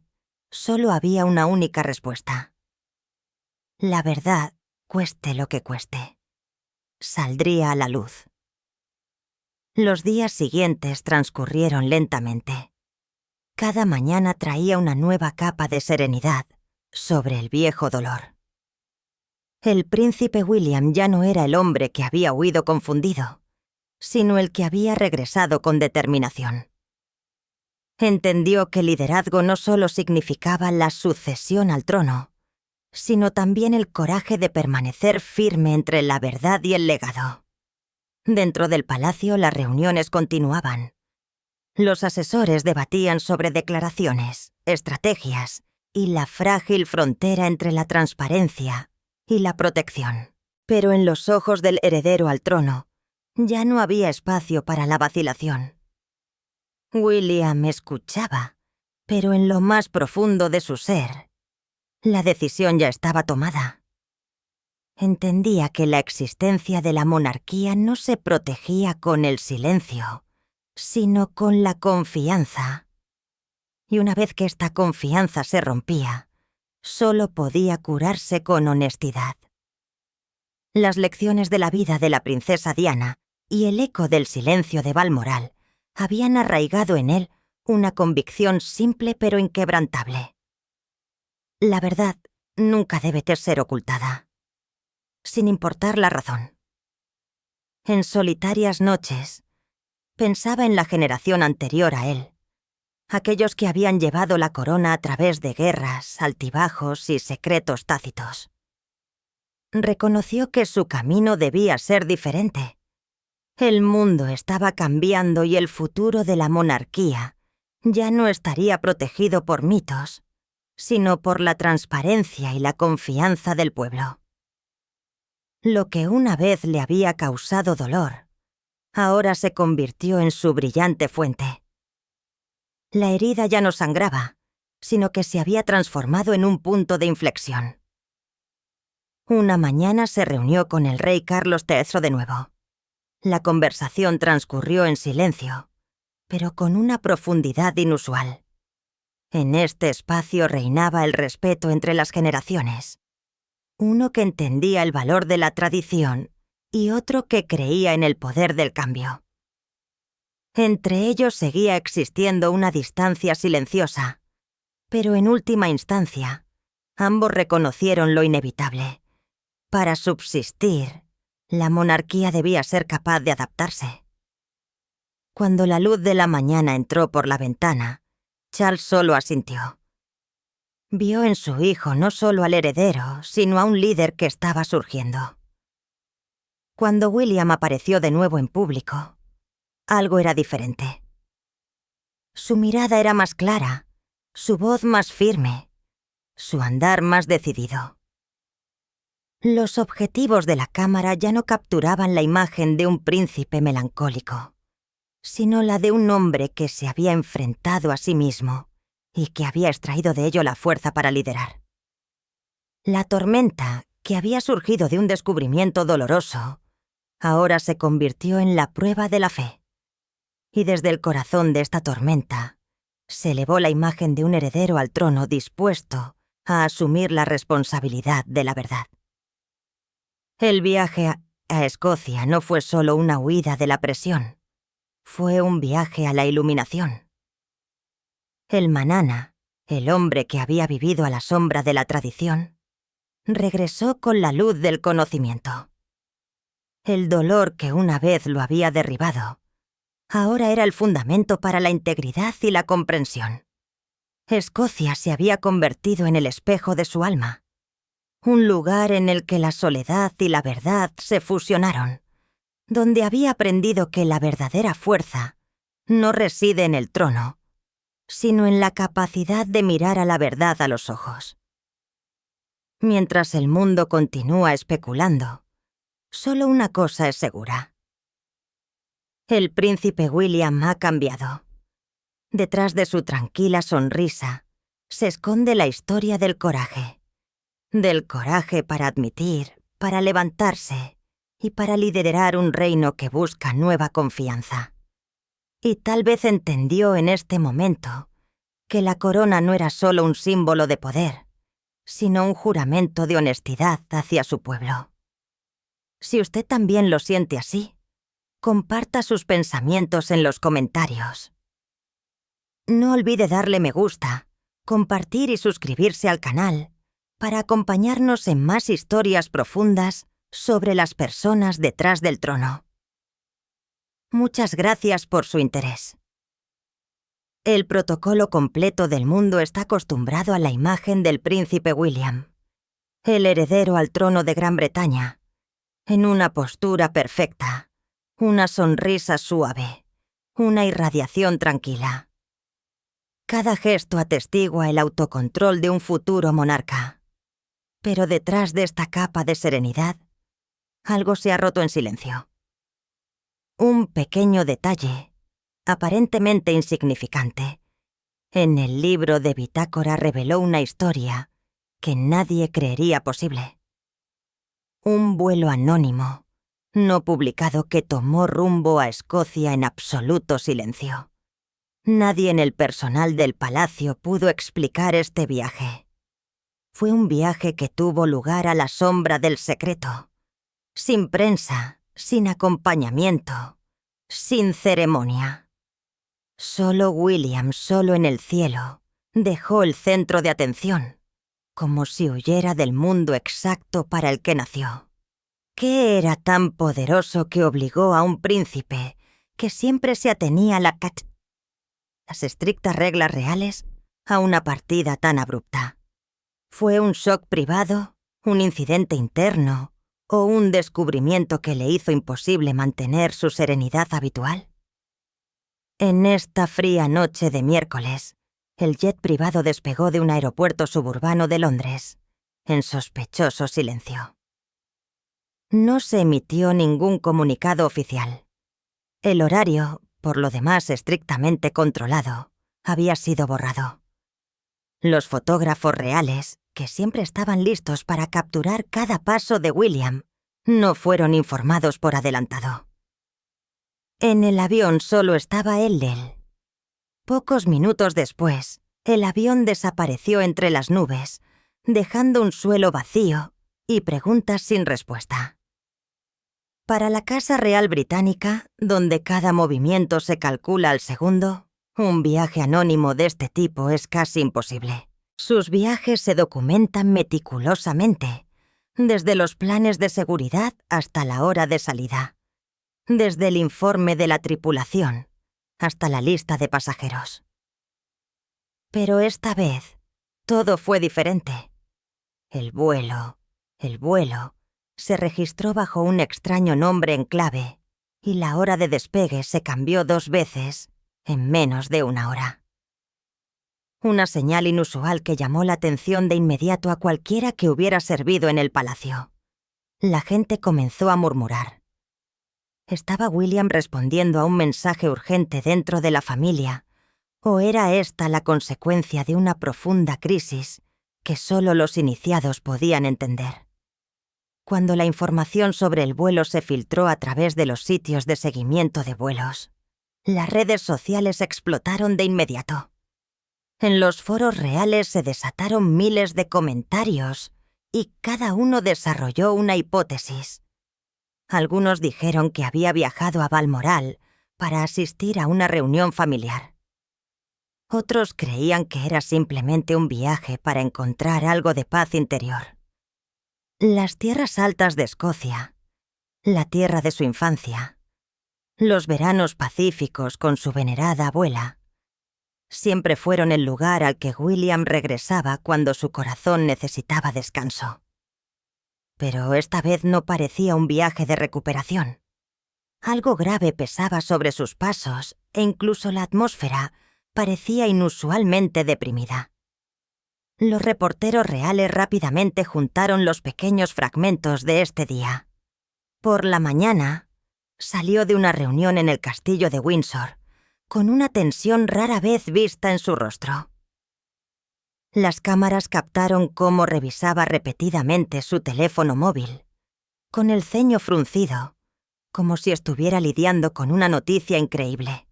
A: solo había una única respuesta. La verdad, cueste lo que cueste, saldría a la luz. Los días siguientes transcurrieron lentamente. Cada mañana traía una nueva capa de serenidad sobre el viejo dolor. El príncipe William ya no era el hombre que había huido confundido, sino el que había regresado con determinación. Entendió que el liderazgo no solo significaba la sucesión al trono, sino también el coraje de permanecer firme entre la verdad y el legado. Dentro del palacio las reuniones continuaban. Los asesores debatían sobre declaraciones, estrategias y la frágil frontera entre la transparencia y la protección. Pero en los ojos del heredero al trono ya no había espacio para la vacilación. William escuchaba, pero en lo más profundo de su ser, la decisión ya estaba tomada. Entendía que la existencia de la monarquía no se protegía con el silencio, sino con la confianza. Y una vez que esta confianza se rompía, solo podía curarse con honestidad. Las lecciones de la vida de la princesa Diana y el eco del silencio de Balmoral habían arraigado en él una convicción simple pero inquebrantable. La verdad nunca debe ser ocultada, sin importar la razón. En solitarias noches, pensaba en la generación anterior a él, aquellos que habían llevado la corona a través de guerras, altibajos y secretos tácitos. Reconoció que su camino debía ser diferente. El mundo estaba cambiando y el futuro de la monarquía ya no estaría protegido por mitos, sino por la transparencia y la confianza del pueblo. Lo que una vez le había causado dolor, ahora se convirtió en su brillante fuente. La herida ya no sangraba, sino que se había transformado en un punto de inflexión. Una mañana se reunió con el rey Carlos III de nuevo. La conversación transcurrió en silencio, pero con una profundidad inusual. En este espacio reinaba el respeto entre las generaciones. Uno que entendía el valor de la tradición y otro que creía en el poder del cambio. Entre ellos seguía existiendo una distancia silenciosa, pero en última instancia, ambos reconocieron lo inevitable. Para subsistir, la monarquía debía ser capaz de adaptarse. Cuando la luz de la mañana entró por la ventana, Charles solo asintió. Vio en su hijo no solo al heredero, sino a un líder que estaba surgiendo. Cuando William apareció de nuevo en público, algo era diferente. Su mirada era más clara, su voz más firme, su andar más decidido. Los objetivos de la cámara ya no capturaban la imagen de un príncipe melancólico, sino la de un hombre que se había enfrentado a sí mismo y que había extraído de ello la fuerza para liderar. La tormenta, que había surgido de un descubrimiento doloroso, ahora se convirtió en la prueba de la fe. Y desde el corazón de esta tormenta, se elevó la imagen de un heredero al trono dispuesto a asumir la responsabilidad de la verdad. El viaje a Escocia no fue solo una huida de la presión, fue un viaje a la iluminación. El Manana, el hombre que había vivido a la sombra de la tradición, regresó con la luz del conocimiento. El dolor que una vez lo había derribado ahora era el fundamento para la integridad y la comprensión. Escocia se había convertido en el espejo de su alma, un lugar en el que la soledad y la verdad se fusionaron, donde había aprendido que la verdadera fuerza no reside en el trono, sino en la capacidad de mirar a la verdad a los ojos. Mientras el mundo continúa especulando, solo una cosa es segura. El príncipe William ha cambiado. Detrás de su tranquila sonrisa se esconde la historia del coraje para admitir, para levantarse y para liderar un reino que busca nueva confianza. Y tal vez entendió en este momento que la corona no era solo un símbolo de poder, sino un juramento de honestidad hacia su pueblo. Si usted también lo siente así, comparta sus pensamientos en los comentarios. No olvide darle me gusta, compartir y suscribirse al canal para acompañarnos en más historias profundas sobre las personas detrás del trono. Muchas gracias por su interés. El protocolo completo del mundo está acostumbrado a la imagen del príncipe William, el heredero al trono de Gran Bretaña, en una postura perfecta, una sonrisa suave, una irradiación tranquila. Cada gesto atestigua el autocontrol de un futuro monarca. Pero detrás de esta capa de serenidad, algo se ha roto en silencio. Un pequeño detalle, aparentemente insignificante, en el libro de bitácora reveló una historia que nadie creería posible. Un vuelo anónimo, no publicado, que tomó rumbo a Escocia en absoluto silencio. Nadie en el personal del palacio pudo explicar este viaje. Fue un viaje que tuvo lugar a la sombra del secreto, sin prensa, sin acompañamiento, sin ceremonia. Solo William, solo en el cielo, dejó el centro de atención, como si huyera del mundo exacto para el que nació. ¿Qué era tan poderoso que obligó a un príncipe que siempre se atenía a las estrictas reglas reales a una partida tan abrupta? ¿Fue un shock privado, un incidente interno o un descubrimiento que le hizo imposible mantener su serenidad habitual? En esta fría noche de miércoles, el jet privado despegó de un aeropuerto suburbano de Londres, en sospechoso silencio. No se emitió ningún comunicado oficial. El horario, por lo demás estrictamente controlado, había sido borrado. Los fotógrafos reales, que siempre estaban listos para capturar cada paso de William, no fueron informados por adelantado. En el avión solo estaba él. Pocos minutos después, el avión desapareció entre las nubes, dejando un suelo vacío y preguntas sin respuesta. Para la Casa Real Británica, donde cada movimiento se calcula al segundo, un viaje anónimo de este tipo es casi imposible. Sus viajes se documentan meticulosamente, desde los planes de seguridad hasta la hora de salida, desde el informe de la tripulación hasta la lista de pasajeros. Pero esta vez, todo fue diferente. El vuelo se registró bajo un extraño nombre en clave y la hora de despegue se cambió 2 veces en menos de 1 hora. Una señal inusual que llamó la atención de inmediato a cualquiera que hubiera servido en el palacio. La gente comenzó a murmurar. ¿Estaba William respondiendo a un mensaje urgente dentro de la familia? ¿O era esta la consecuencia de una profunda crisis que solo los iniciados podían entender? Cuando la información sobre el vuelo se filtró a través de los sitios de seguimiento de vuelos, las redes sociales explotaron de inmediato. En los foros reales se desataron miles de comentarios y cada uno desarrolló una hipótesis. Algunos dijeron que había viajado a Balmoral para asistir a una reunión familiar. Otros creían que era simplemente un viaje para encontrar algo de paz interior. Las tierras altas de Escocia, la tierra de su infancia, los veranos pacíficos con su venerada abuela, siempre fueron el lugar al que William regresaba cuando su corazón necesitaba descanso. Pero esta vez no parecía un viaje de recuperación. Algo grave pesaba sobre sus pasos e incluso la atmósfera parecía inusualmente deprimida. Los reporteros reales rápidamente juntaron los pequeños fragmentos de este día. Por la mañana, salió de una reunión en el castillo de Windsor, con una tensión rara vez vista en su rostro. Las cámaras captaron cómo revisaba repetidamente su teléfono móvil, con el ceño fruncido, como si estuviera lidiando con una noticia increíble.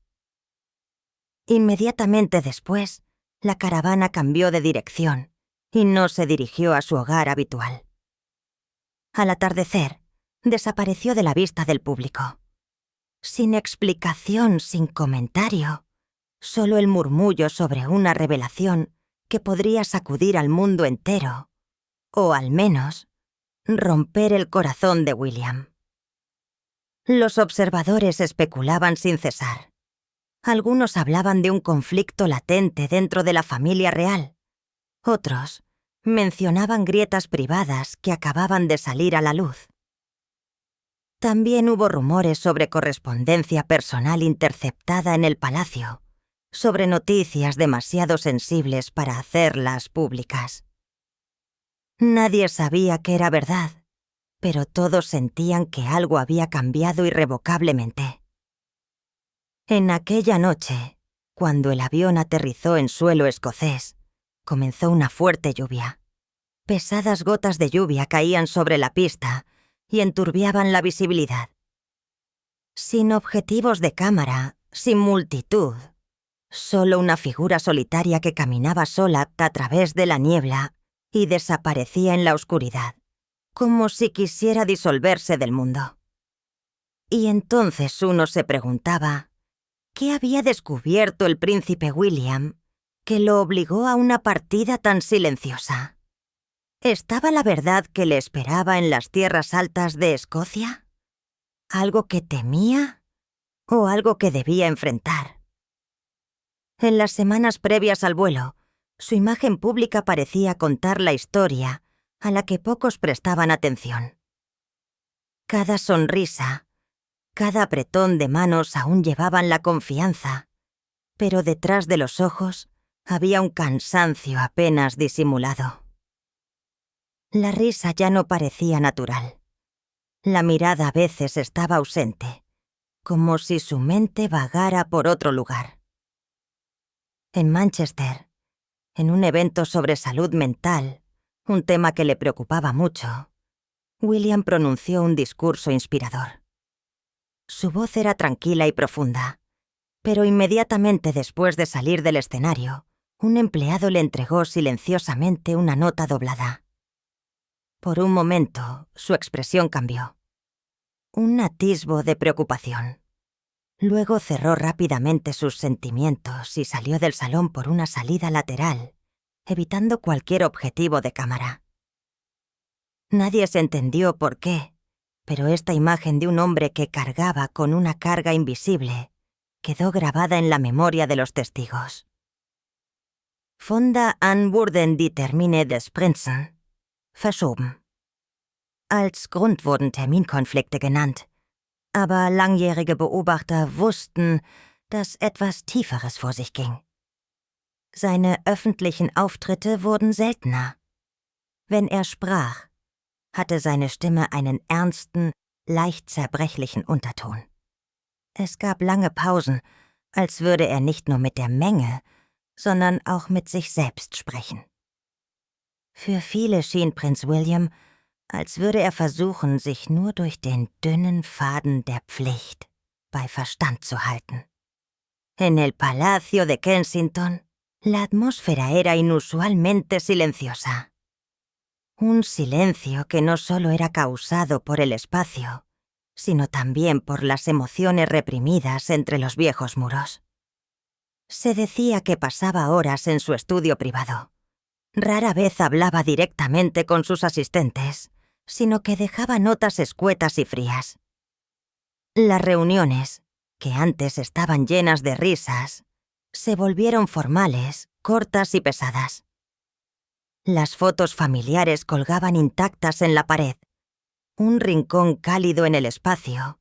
A: Inmediatamente después, la caravana cambió de dirección y no se dirigió a su hogar habitual. Al atardecer, desapareció de la vista del público. Sin explicación, sin comentario, solo el murmullo sobre una revelación que podría sacudir al mundo entero, o al menos, romper el corazón de William. Los observadores especulaban sin cesar. Algunos hablaban de un conflicto latente dentro de la familia real. Otros mencionaban grietas privadas que acababan de salir a la luz. También hubo rumores sobre correspondencia personal interceptada en el palacio, sobre noticias demasiado sensibles para hacerlas públicas. Nadie sabía qué era verdad, pero todos sentían que algo había cambiado irrevocablemente. En aquella noche, cuando el avión aterrizó en suelo escocés, comenzó una fuerte lluvia. Pesadas gotas de lluvia caían sobre la pista y enturbiaban la visibilidad. Sin objetivos de cámara, sin multitud, solo una figura solitaria que caminaba sola a través de la niebla y desaparecía en la oscuridad, como si quisiera disolverse del mundo. Y entonces uno se preguntaba, ¿qué había descubierto el príncipe William que lo obligó a una partida tan silenciosa? ¿Estaba la verdad que le esperaba en las tierras altas de Escocia? ¿Algo que temía o algo que debía enfrentar? En las semanas previas al vuelo, su imagen pública parecía contar la historia a la que pocos prestaban atención. Cada sonrisa, cada apretón de manos aún llevaban la confianza, pero detrás de los ojos había un cansancio apenas disimulado. La risa ya no parecía natural. La mirada a veces estaba ausente, como si su mente vagara por otro lugar. En Manchester, en un evento sobre salud mental, un tema que le preocupaba mucho, William pronunció un discurso inspirador. Su voz era tranquila y profunda, pero inmediatamente después de salir del escenario, un empleado le entregó silenciosamente una nota doblada. Por un momento, su expresión cambió. Un atisbo de preocupación. Luego cerró rápidamente sus sentimientos y salió del salón por una salida lateral, evitando cualquier objetivo de cámara. Nadie se entendió por qué, pero esta imagen de un hombre que cargaba con una carga invisible quedó grabada en la memoria de los testigos. Von der an wurden die Termine des Prinzen verschoben. Als Grund wurden Terminkonflikte genannt, aber langjährige Beobachter wussten, dass etwas Tieferes vor sich ging. Seine öffentlichen Auftritte wurden seltener. Wenn er sprach, hatte seine Stimme einen ernsten, leicht zerbrechlichen Unterton. Es gab lange Pausen, als würde er nicht nur mit der Menge, sondern auch mit sich selbst sprechen. Für viele schien Prinz William, als würde er versuchen, sich nur durch den dünnen Faden der Pflicht bei Verstand zu halten. En el Palacio de Kensington, la atmósfera era inusualmente silenciosa. Un silencio que no solo era causado por el espacio, sino también por las emociones reprimidas entre los viejos muros. Se decía que pasaba horas en su estudio privado. Rara vez hablaba directamente con sus asistentes, sino que dejaba notas escuetas y frías. Las reuniones, que antes estaban llenas de risas, se volvieron formales, cortas y pesadas. Las fotos familiares colgaban intactas en la pared, un rincón cálido en el espacio,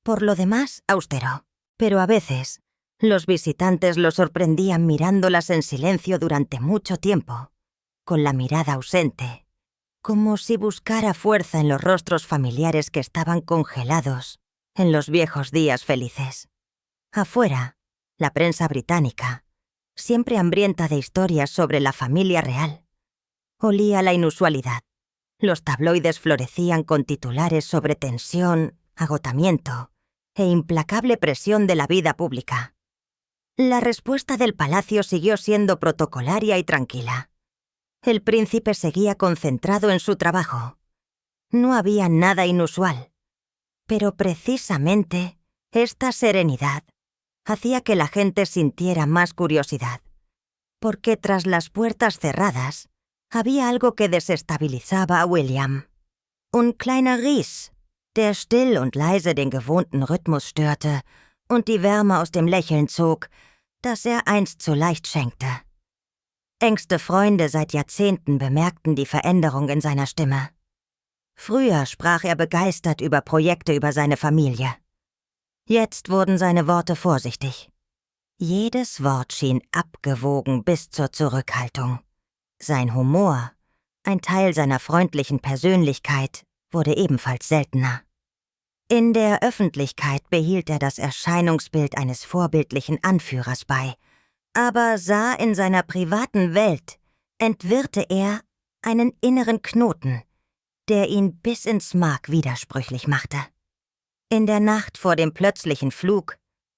A: por lo demás austero, pero a veces los visitantes lo sorprendían mirándolas en silencio durante mucho tiempo, con la mirada ausente, como si buscara fuerza en los rostros familiares que estaban congelados en los viejos días felices. Afuera, la prensa británica, siempre hambrienta de historias sobre la familia real, olía la inusualidad. Los tabloides florecían con titulares sobre tensión, agotamiento e implacable presión de la vida pública. La respuesta del palacio siguió siendo protocolaria y tranquila. El príncipe seguía concentrado en su trabajo. No había nada inusual, pero precisamente esta serenidad hacía que la gente sintiera más curiosidad, porque tras las puertas cerradas había algo que desestabilizaba a William. Un kleiner Ries, der still und leise den gewohnten Rhythmus störte und die Wärme aus dem Lächeln zog, das er einst so leicht schenkte. Engste Freunde seit Jahrzehnten bemerkten die Veränderung in seiner Stimme. Früher sprach er begeistert über Projekte über seine Familie. Jetzt wurden seine Worte vorsichtig. Jedes Wort schien abgewogen bis zur Zurückhaltung. Sein Humor, ein Teil seiner freundlichen Persönlichkeit, wurde ebenfalls seltener. In der Öffentlichkeit behielt er das Erscheinungsbild eines vorbildlichen Anführers bei, aber sah in seiner privaten Welt, entwirrte er einen inneren Knoten, der ihn bis ins Mark widersprüchlich machte. In der Nacht vor dem plötzlichen Flug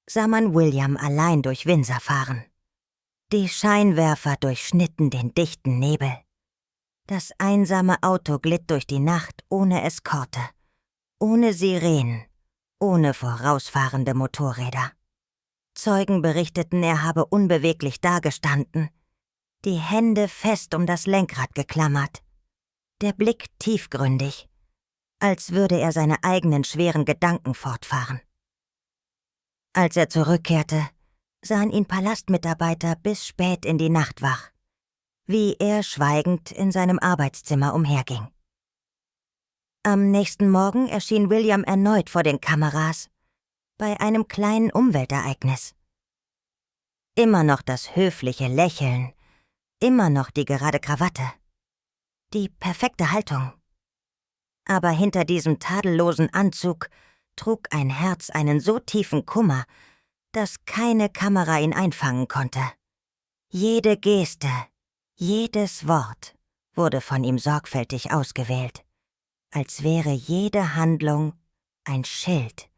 A: sah man William allein durch Windsor fahren. Die Scheinwerfer durchschnitten den dichten Nebel. Das einsame Auto glitt durch die Nacht ohne Eskorte, ohne Sirenen, ohne vorausfahrende Motorräder. Zeugen berichteten, er habe unbeweglich dagestanden, die Hände fest um das Lenkrad geklammert, der Blick tiefgründig, als würde er seine eigenen schweren Gedanken fortfahren. Als er zurückkehrte, sahen ihn Palastmitarbeiter bis spät in die Nacht wach, wie er schweigend in seinem Arbeitszimmer umherging. Am nächsten Morgen erschien William erneut vor den Kameras, bei einem kleinen Umweltereignis. Immer noch das höfliche Lächeln, immer noch die gerade Krawatte, die perfekte Haltung. Aber hinter diesem tadellosen Anzug trug ein Herz einen so tiefen Kummer, dass keine Kamera ihn einfangen konnte. Jede Geste, jedes Wort wurde von ihm sorgfältig ausgewählt, als wäre jede Handlung ein Schild,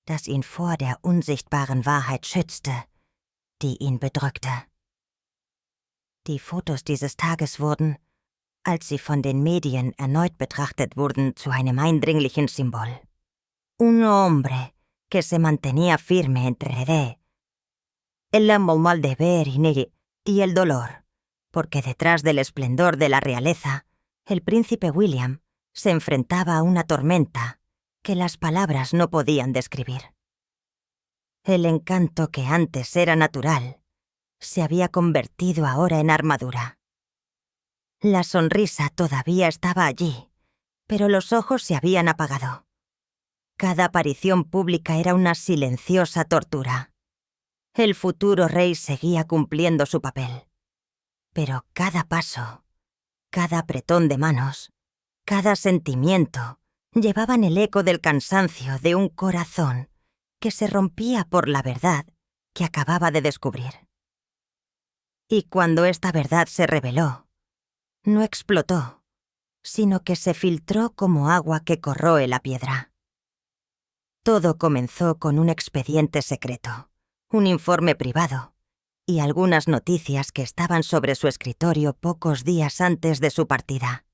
A: das ihn vor der unsichtbaren Wahrheit schützte, die ihn bedrückte. Die Fotos dieses Tages wurden, als sie von den Medien erneut betrachtet wurden, zu einem eindringlichen Symbol. Un hombre que se mantenía firme entre el mal de ver y el dolor, porque detrás del esplendor de la realeza, el príncipe William se enfrentaba a una tormenta que las palabras no podían describir. El encanto que antes era natural se había convertido ahora en armadura. La sonrisa todavía estaba allí, pero los ojos se habían apagado. Cada aparición pública era una silenciosa tortura. El futuro rey seguía cumpliendo su papel. Pero cada paso, cada apretón de manos, cada sentimiento llevaban el eco del cansancio de un corazón que se rompía por la verdad que acababa de descubrir. Y cuando esta verdad se reveló, no explotó, sino que se filtró como agua que corroe la piedra. Todo comenzó con un expediente secreto, un informe privado y algunas noticias que estaban sobre su escritorio pocos días antes de su partida.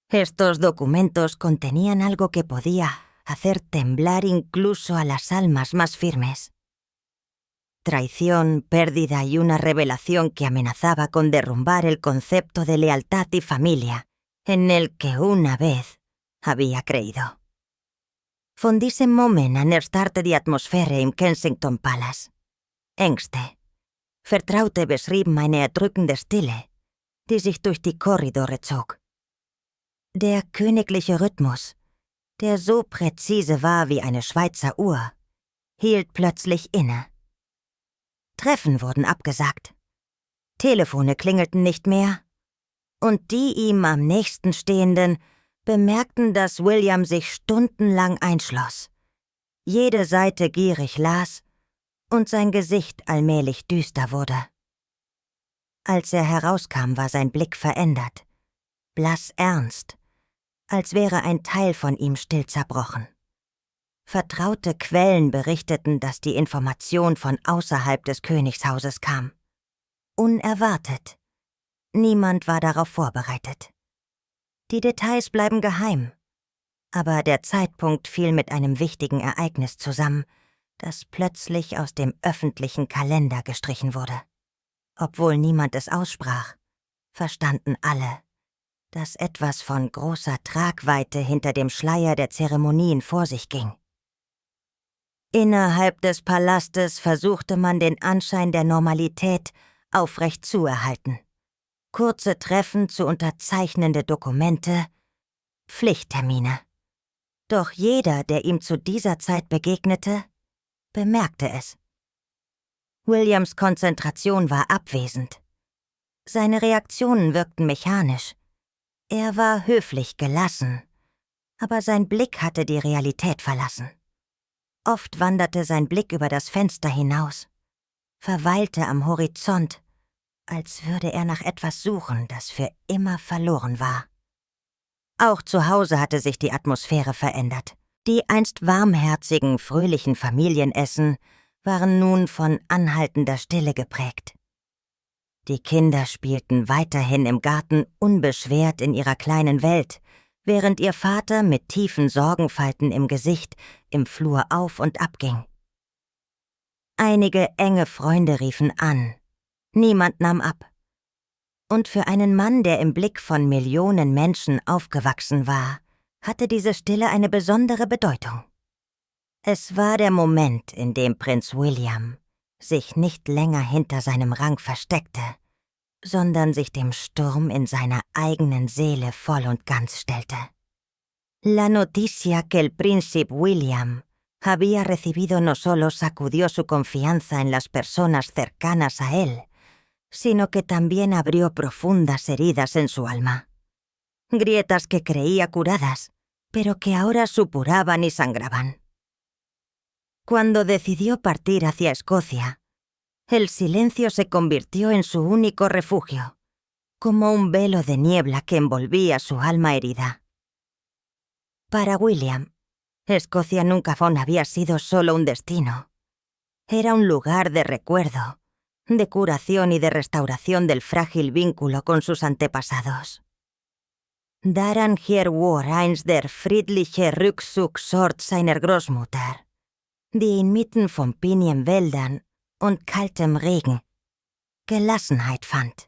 A: Estos documentos contenían algo que podía hacer temblar incluso a las almas más firmes. Traición, pérdida y una revelación que amenazaba con derrumbar el concepto de lealtad y familia en el que una vez había creído. Von diesem Moment an erstarrte die Atmosphäre im Kensington Palace. Ängste. Vertraute beschrieben eine erdrückende Stille, die sich durch die Korridore zog. Der königliche Rhythmus, der so präzise war wie eine Schweizer Uhr, hielt plötzlich inne. Treffen wurden abgesagt. Telefone klingelten nicht mehr. Und die ihm am nächsten Stehenden bemerkten, dass William sich stundenlang einschloss, jede Seite gierig las und sein Gesicht allmählich düster wurde. Als er herauskam, war sein Blick verändert, blass ernst, als wäre ein Teil von ihm still zerbrochen. Vertraute Quellen berichteten, dass die Information von außerhalb des Königshauses kam. Unerwartet. Niemand war darauf vorbereitet. Die Details bleiben geheim, aber der Zeitpunkt fiel mit einem wichtigen Ereignis zusammen, das plötzlich aus dem öffentlichen Kalender gestrichen wurde. Obwohl niemand es aussprach, verstanden alle, dass etwas von großer Tragweite hinter dem Schleier der Zeremonien vor sich ging. Innerhalb des Palastes versuchte man den Anschein der Normalität aufrecht zu erhalten. Kurze Treffen zu unterzeichnende Dokumente, Pflichttermine. Doch jeder, der ihm zu dieser Zeit begegnete, bemerkte es. Williams Konzentration war abwesend. Seine Reaktionen wirkten mechanisch. Er war höflich gelassen, aber sein Blick hatte die Realität verlassen. Oft wanderte sein Blick über das Fenster hinaus, verweilte am Horizont, als würde er nach etwas suchen, das für immer verloren war. Auch zu Hause hatte sich die Atmosphäre verändert. Die einst warmherzigen, fröhlichen Familienessen waren nun von anhaltender Stille geprägt. Die Kinder spielten weiterhin im Garten unbeschwert in ihrer kleinen Welt, während ihr Vater mit tiefen Sorgenfalten im Gesicht im Flur auf und ab ging. Einige enge Freunde riefen an. Niemand nahm ab. Und für einen Mann, der im Blick von Millionen Menschen aufgewachsen war, hatte diese Stille eine besondere Bedeutung. Es war der Moment, in dem Prinz William sich nicht länger hinter seinem Rang versteckte, sondern sich dem Sturm in seiner eigenen Seele voll und ganz stellte. La noticia que el príncipe William había recibido no solo sacudió su confianza en las personas cercanas a él, sino que también abrió profundas heridas en su alma. Grietas que creía curadas, pero que ahora supuraban y sangraban. Cuando decidió partir hacia Escocia, el silencio se convirtió en su único refugio, como un velo de niebla que envolvía su alma herida. Para William, Escocia nunca había sido solo un destino. Era un lugar de recuerdo, de curación y de restauración del frágil vínculo con sus antepasados. Daran hier war einst der friedliche Rückzugsort seiner Großmutter, die inmitten von Pinienwäldern und kaltem Regen Gelassenheit fand.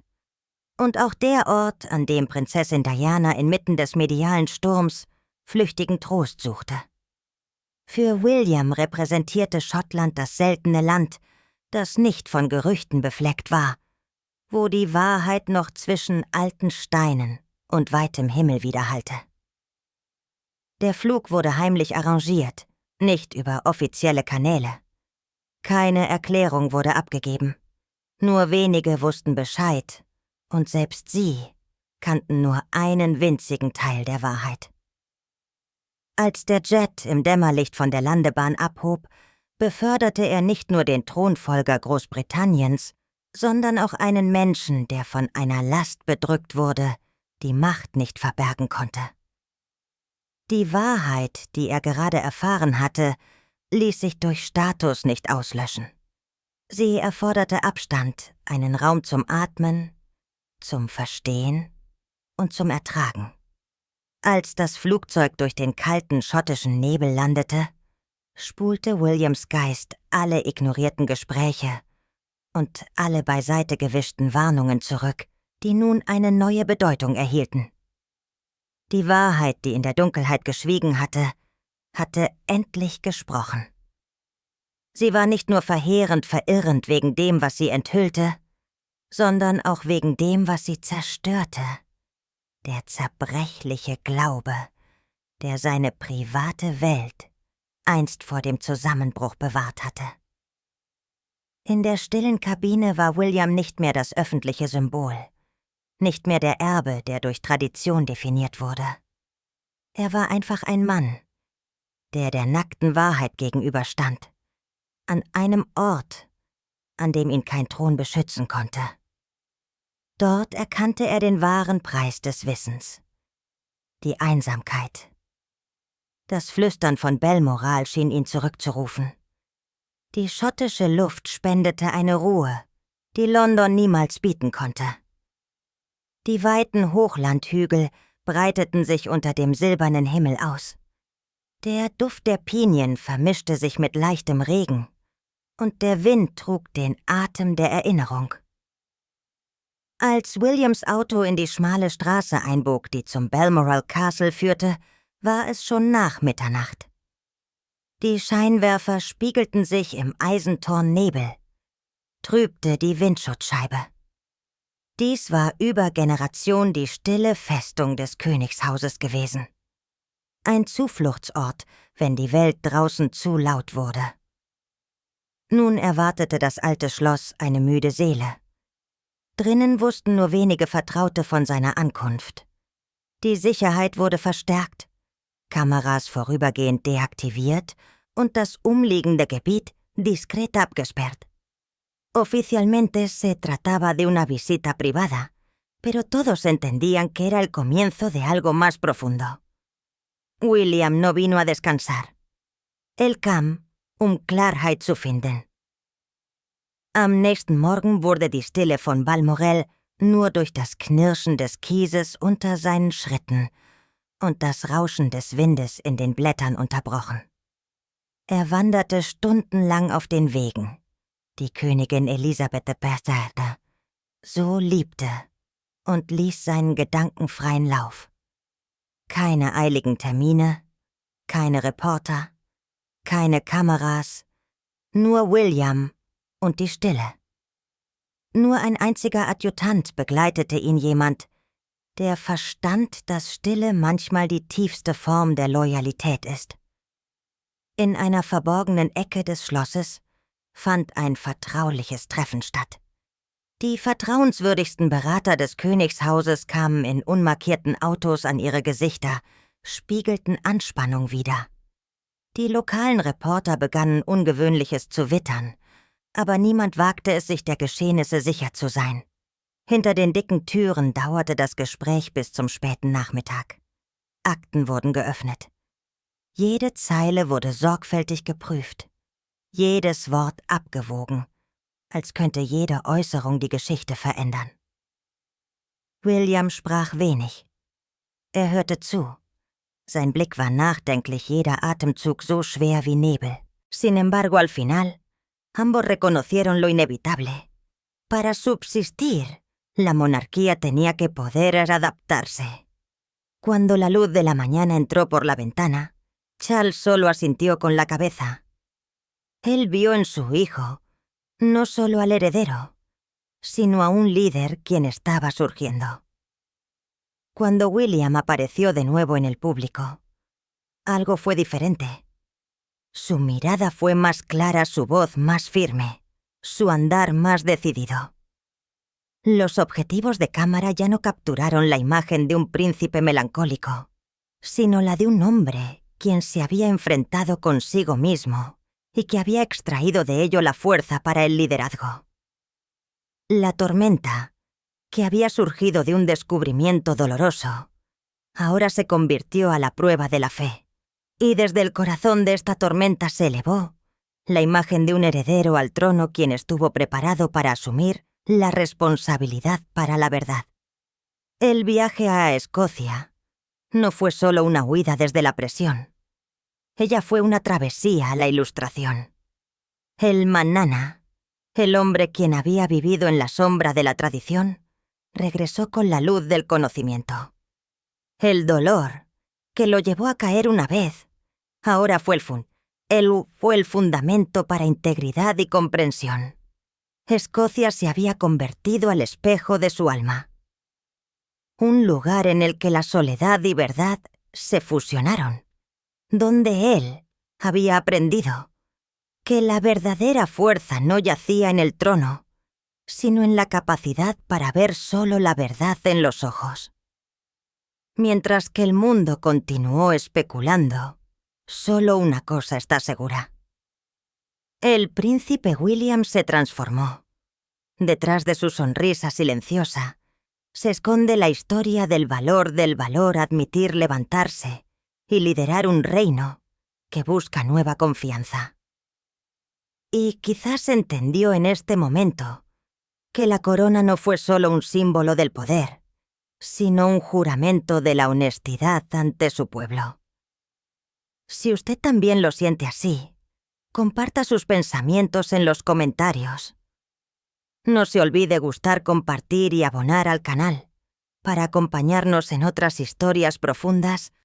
A: Und auch der Ort, an dem Prinzessin Diana inmitten des medialen Sturms flüchtigen Trost suchte. Für William repräsentierte Schottland das seltene Land, das nicht von Gerüchten befleckt war, wo die Wahrheit noch zwischen alten Steinen und weitem Himmel widerhallte. Der Flug wurde heimlich arrangiert, nicht über offizielle Kanäle. Keine Erklärung wurde abgegeben. Nur wenige wussten Bescheid, und selbst sie kannten nur einen winzigen Teil der Wahrheit. Als der Jet im Dämmerlicht von der Landebahn abhob, beförderte er nicht nur den Thronfolger Großbritanniens, sondern auch einen Menschen, der von einer Last bedrückt wurde, die Macht nicht verbergen konnte. Die Wahrheit, die er gerade erfahren hatte, ließ sich durch Status nicht auslöschen. Sie erforderte Abstand, einen Raum zum Atmen, zum Verstehen und zum Ertragen. Als das Flugzeug durch den kalten schottischen Nebel landete, spulte Williams Geist alle ignorierten Gespräche und alle beiseite gewischten Warnungen zurück, die nun eine neue Bedeutung erhielten. Die Wahrheit, die in der Dunkelheit geschwiegen hatte, hatte endlich gesprochen. Sie war nicht nur verheerend verirrend wegen dem, was sie enthüllte, sondern auch wegen dem, was sie zerstörte. Der zerbrechliche Glaube, der seine private Welt einst vor dem Zusammenbruch bewahrt hatte. In der stillen Kabine war William nicht mehr das öffentliche Symbol, nicht mehr der Erbe, der durch Tradition definiert wurde. Er war einfach ein Mann, der nackten Wahrheit gegenüberstand, an einem Ort, an dem ihn kein Thron beschützen konnte. Dort erkannte er den wahren Preis des Wissens: die Einsamkeit. Das Flüstern von Balmoral schien ihn zurückzurufen. Die schottische Luft spendete eine Ruhe, die London niemals bieten konnte. Die weiten Hochlandhügel breiteten sich unter dem silbernen Himmel aus. Der Duft der Pinien vermischte sich mit leichtem Regen, und der Wind trug den Atem der Erinnerung. Als Williams Auto in die schmale Straße einbog, die zum Balmoral Castle führte, war es schon nach Mitternacht. Die Scheinwerfer spiegelten sich im Eisentorn Nebel, trübte die Windschutzscheibe. Dies war über Generation die stille Festung des Königshauses gewesen. Ein Zufluchtsort, wenn die Welt draußen zu laut wurde. Nun erwartete das alte Schloss eine müde Seele. Drinnen wussten nur wenige Vertraute von seiner Ankunft. Die Sicherheit wurde verstärkt, Kameras vorübergehend deaktiviert und das umliegende Gebiet diskret abgesperrt. Oficialmente se trataba de una visita privada, pero todos entendían que era el comienzo de algo más profundo. William no vino a descansar. Él kam, Klarheit zu finden. Am nächsten Morgen wurde die Stille von Balmoral nur durch das Knirschen des Kieses unter seinen Schritten und das Rauschen des Windes in den Blättern unterbrochen. Er wanderte stundenlang auf den Wegen, die Königin Elisabeth II so liebte, und ließ seinen Gedanken freien Lauf. Keine eiligen Termine, keine Reporter, keine Kameras, nur William und die Stille. Nur ein einziger Adjutant begleitete ihn, jemand, der verstand, dass Stille manchmal die tiefste Form der Loyalität ist. In einer verborgenen Ecke des Schlosses fand ein vertrauliches Treffen statt. Die vertrauenswürdigsten Berater des Königshauses kamen in unmarkierten Autos an ihre Gesichter, spiegelten Anspannung wider. Die lokalen Reporter begannen Ungewöhnliches zu wittern, aber niemand wagte es, sich der Geschehnisse sicher zu sein. Hinter den dicken Türen dauerte das Gespräch bis zum späten Nachmittag. Akten wurden geöffnet. Jede Zeile wurde sorgfältig geprüft, jedes Wort abgewogen, als könnte jede Äußerung die Geschichte verändern. William sprach wenig. Er hörte zu. Sein Blick war nachdenklich, jeder Atemzug so schwer wie Nebel. Sin embargo, al final, ambos reconocieron lo inevitable. Para subsistir, la monarquía tenía que poder adaptarse. Cuando la luz de la mañana entró por la ventana, Charles solo asintió con la cabeza. Él vio en su hijo no solo al heredero, sino a un líder quien estaba surgiendo. Cuando William apareció de nuevo en el público, algo fue diferente. Su mirada fue más clara, su voz más firme, su andar más decidido. Los objetivos de cámara ya no capturaron la imagen de un príncipe melancólico, sino la de un hombre quien se había enfrentado consigo mismo y que había extraído de ello la fuerza para el liderazgo. La tormenta, que había surgido de un descubrimiento doloroso, ahora se convirtió a la prueba de la fe, y desde el corazón de esta tormenta se elevó la imagen de un heredero al trono quien estuvo preparado para asumir la responsabilidad para la verdad. El viaje a Escocia no fue solo una huida desde la presión. Ella fue una travesía a la Ilustración. El Manana, el hombre quien había vivido en la sombra de la tradición, regresó con la luz del conocimiento. El dolor, que lo llevó a caer una vez, Ahora él fue el fundamento para integridad y comprensión. Escocia se había convertido al espejo de su alma. Un lugar en el que la soledad y verdad se fusionaron, donde él había aprendido que la verdadera fuerza no yacía en el trono, sino en la capacidad para ver solo la verdad en los ojos. Mientras que el mundo continuó especulando, solo una cosa está segura. El príncipe William se transformó. Detrás de su sonrisa silenciosa se esconde la historia del valor admitir levantarse y liderar un reino que busca nueva confianza. Y quizás entendió en este momento que la corona no fue solo un símbolo del poder, sino un juramento de la honestidad ante su pueblo. Si usted también lo siente así, comparta sus pensamientos en los comentarios. No se olvide gustar, compartir y abonar al canal para acompañarnos en otras historias profundas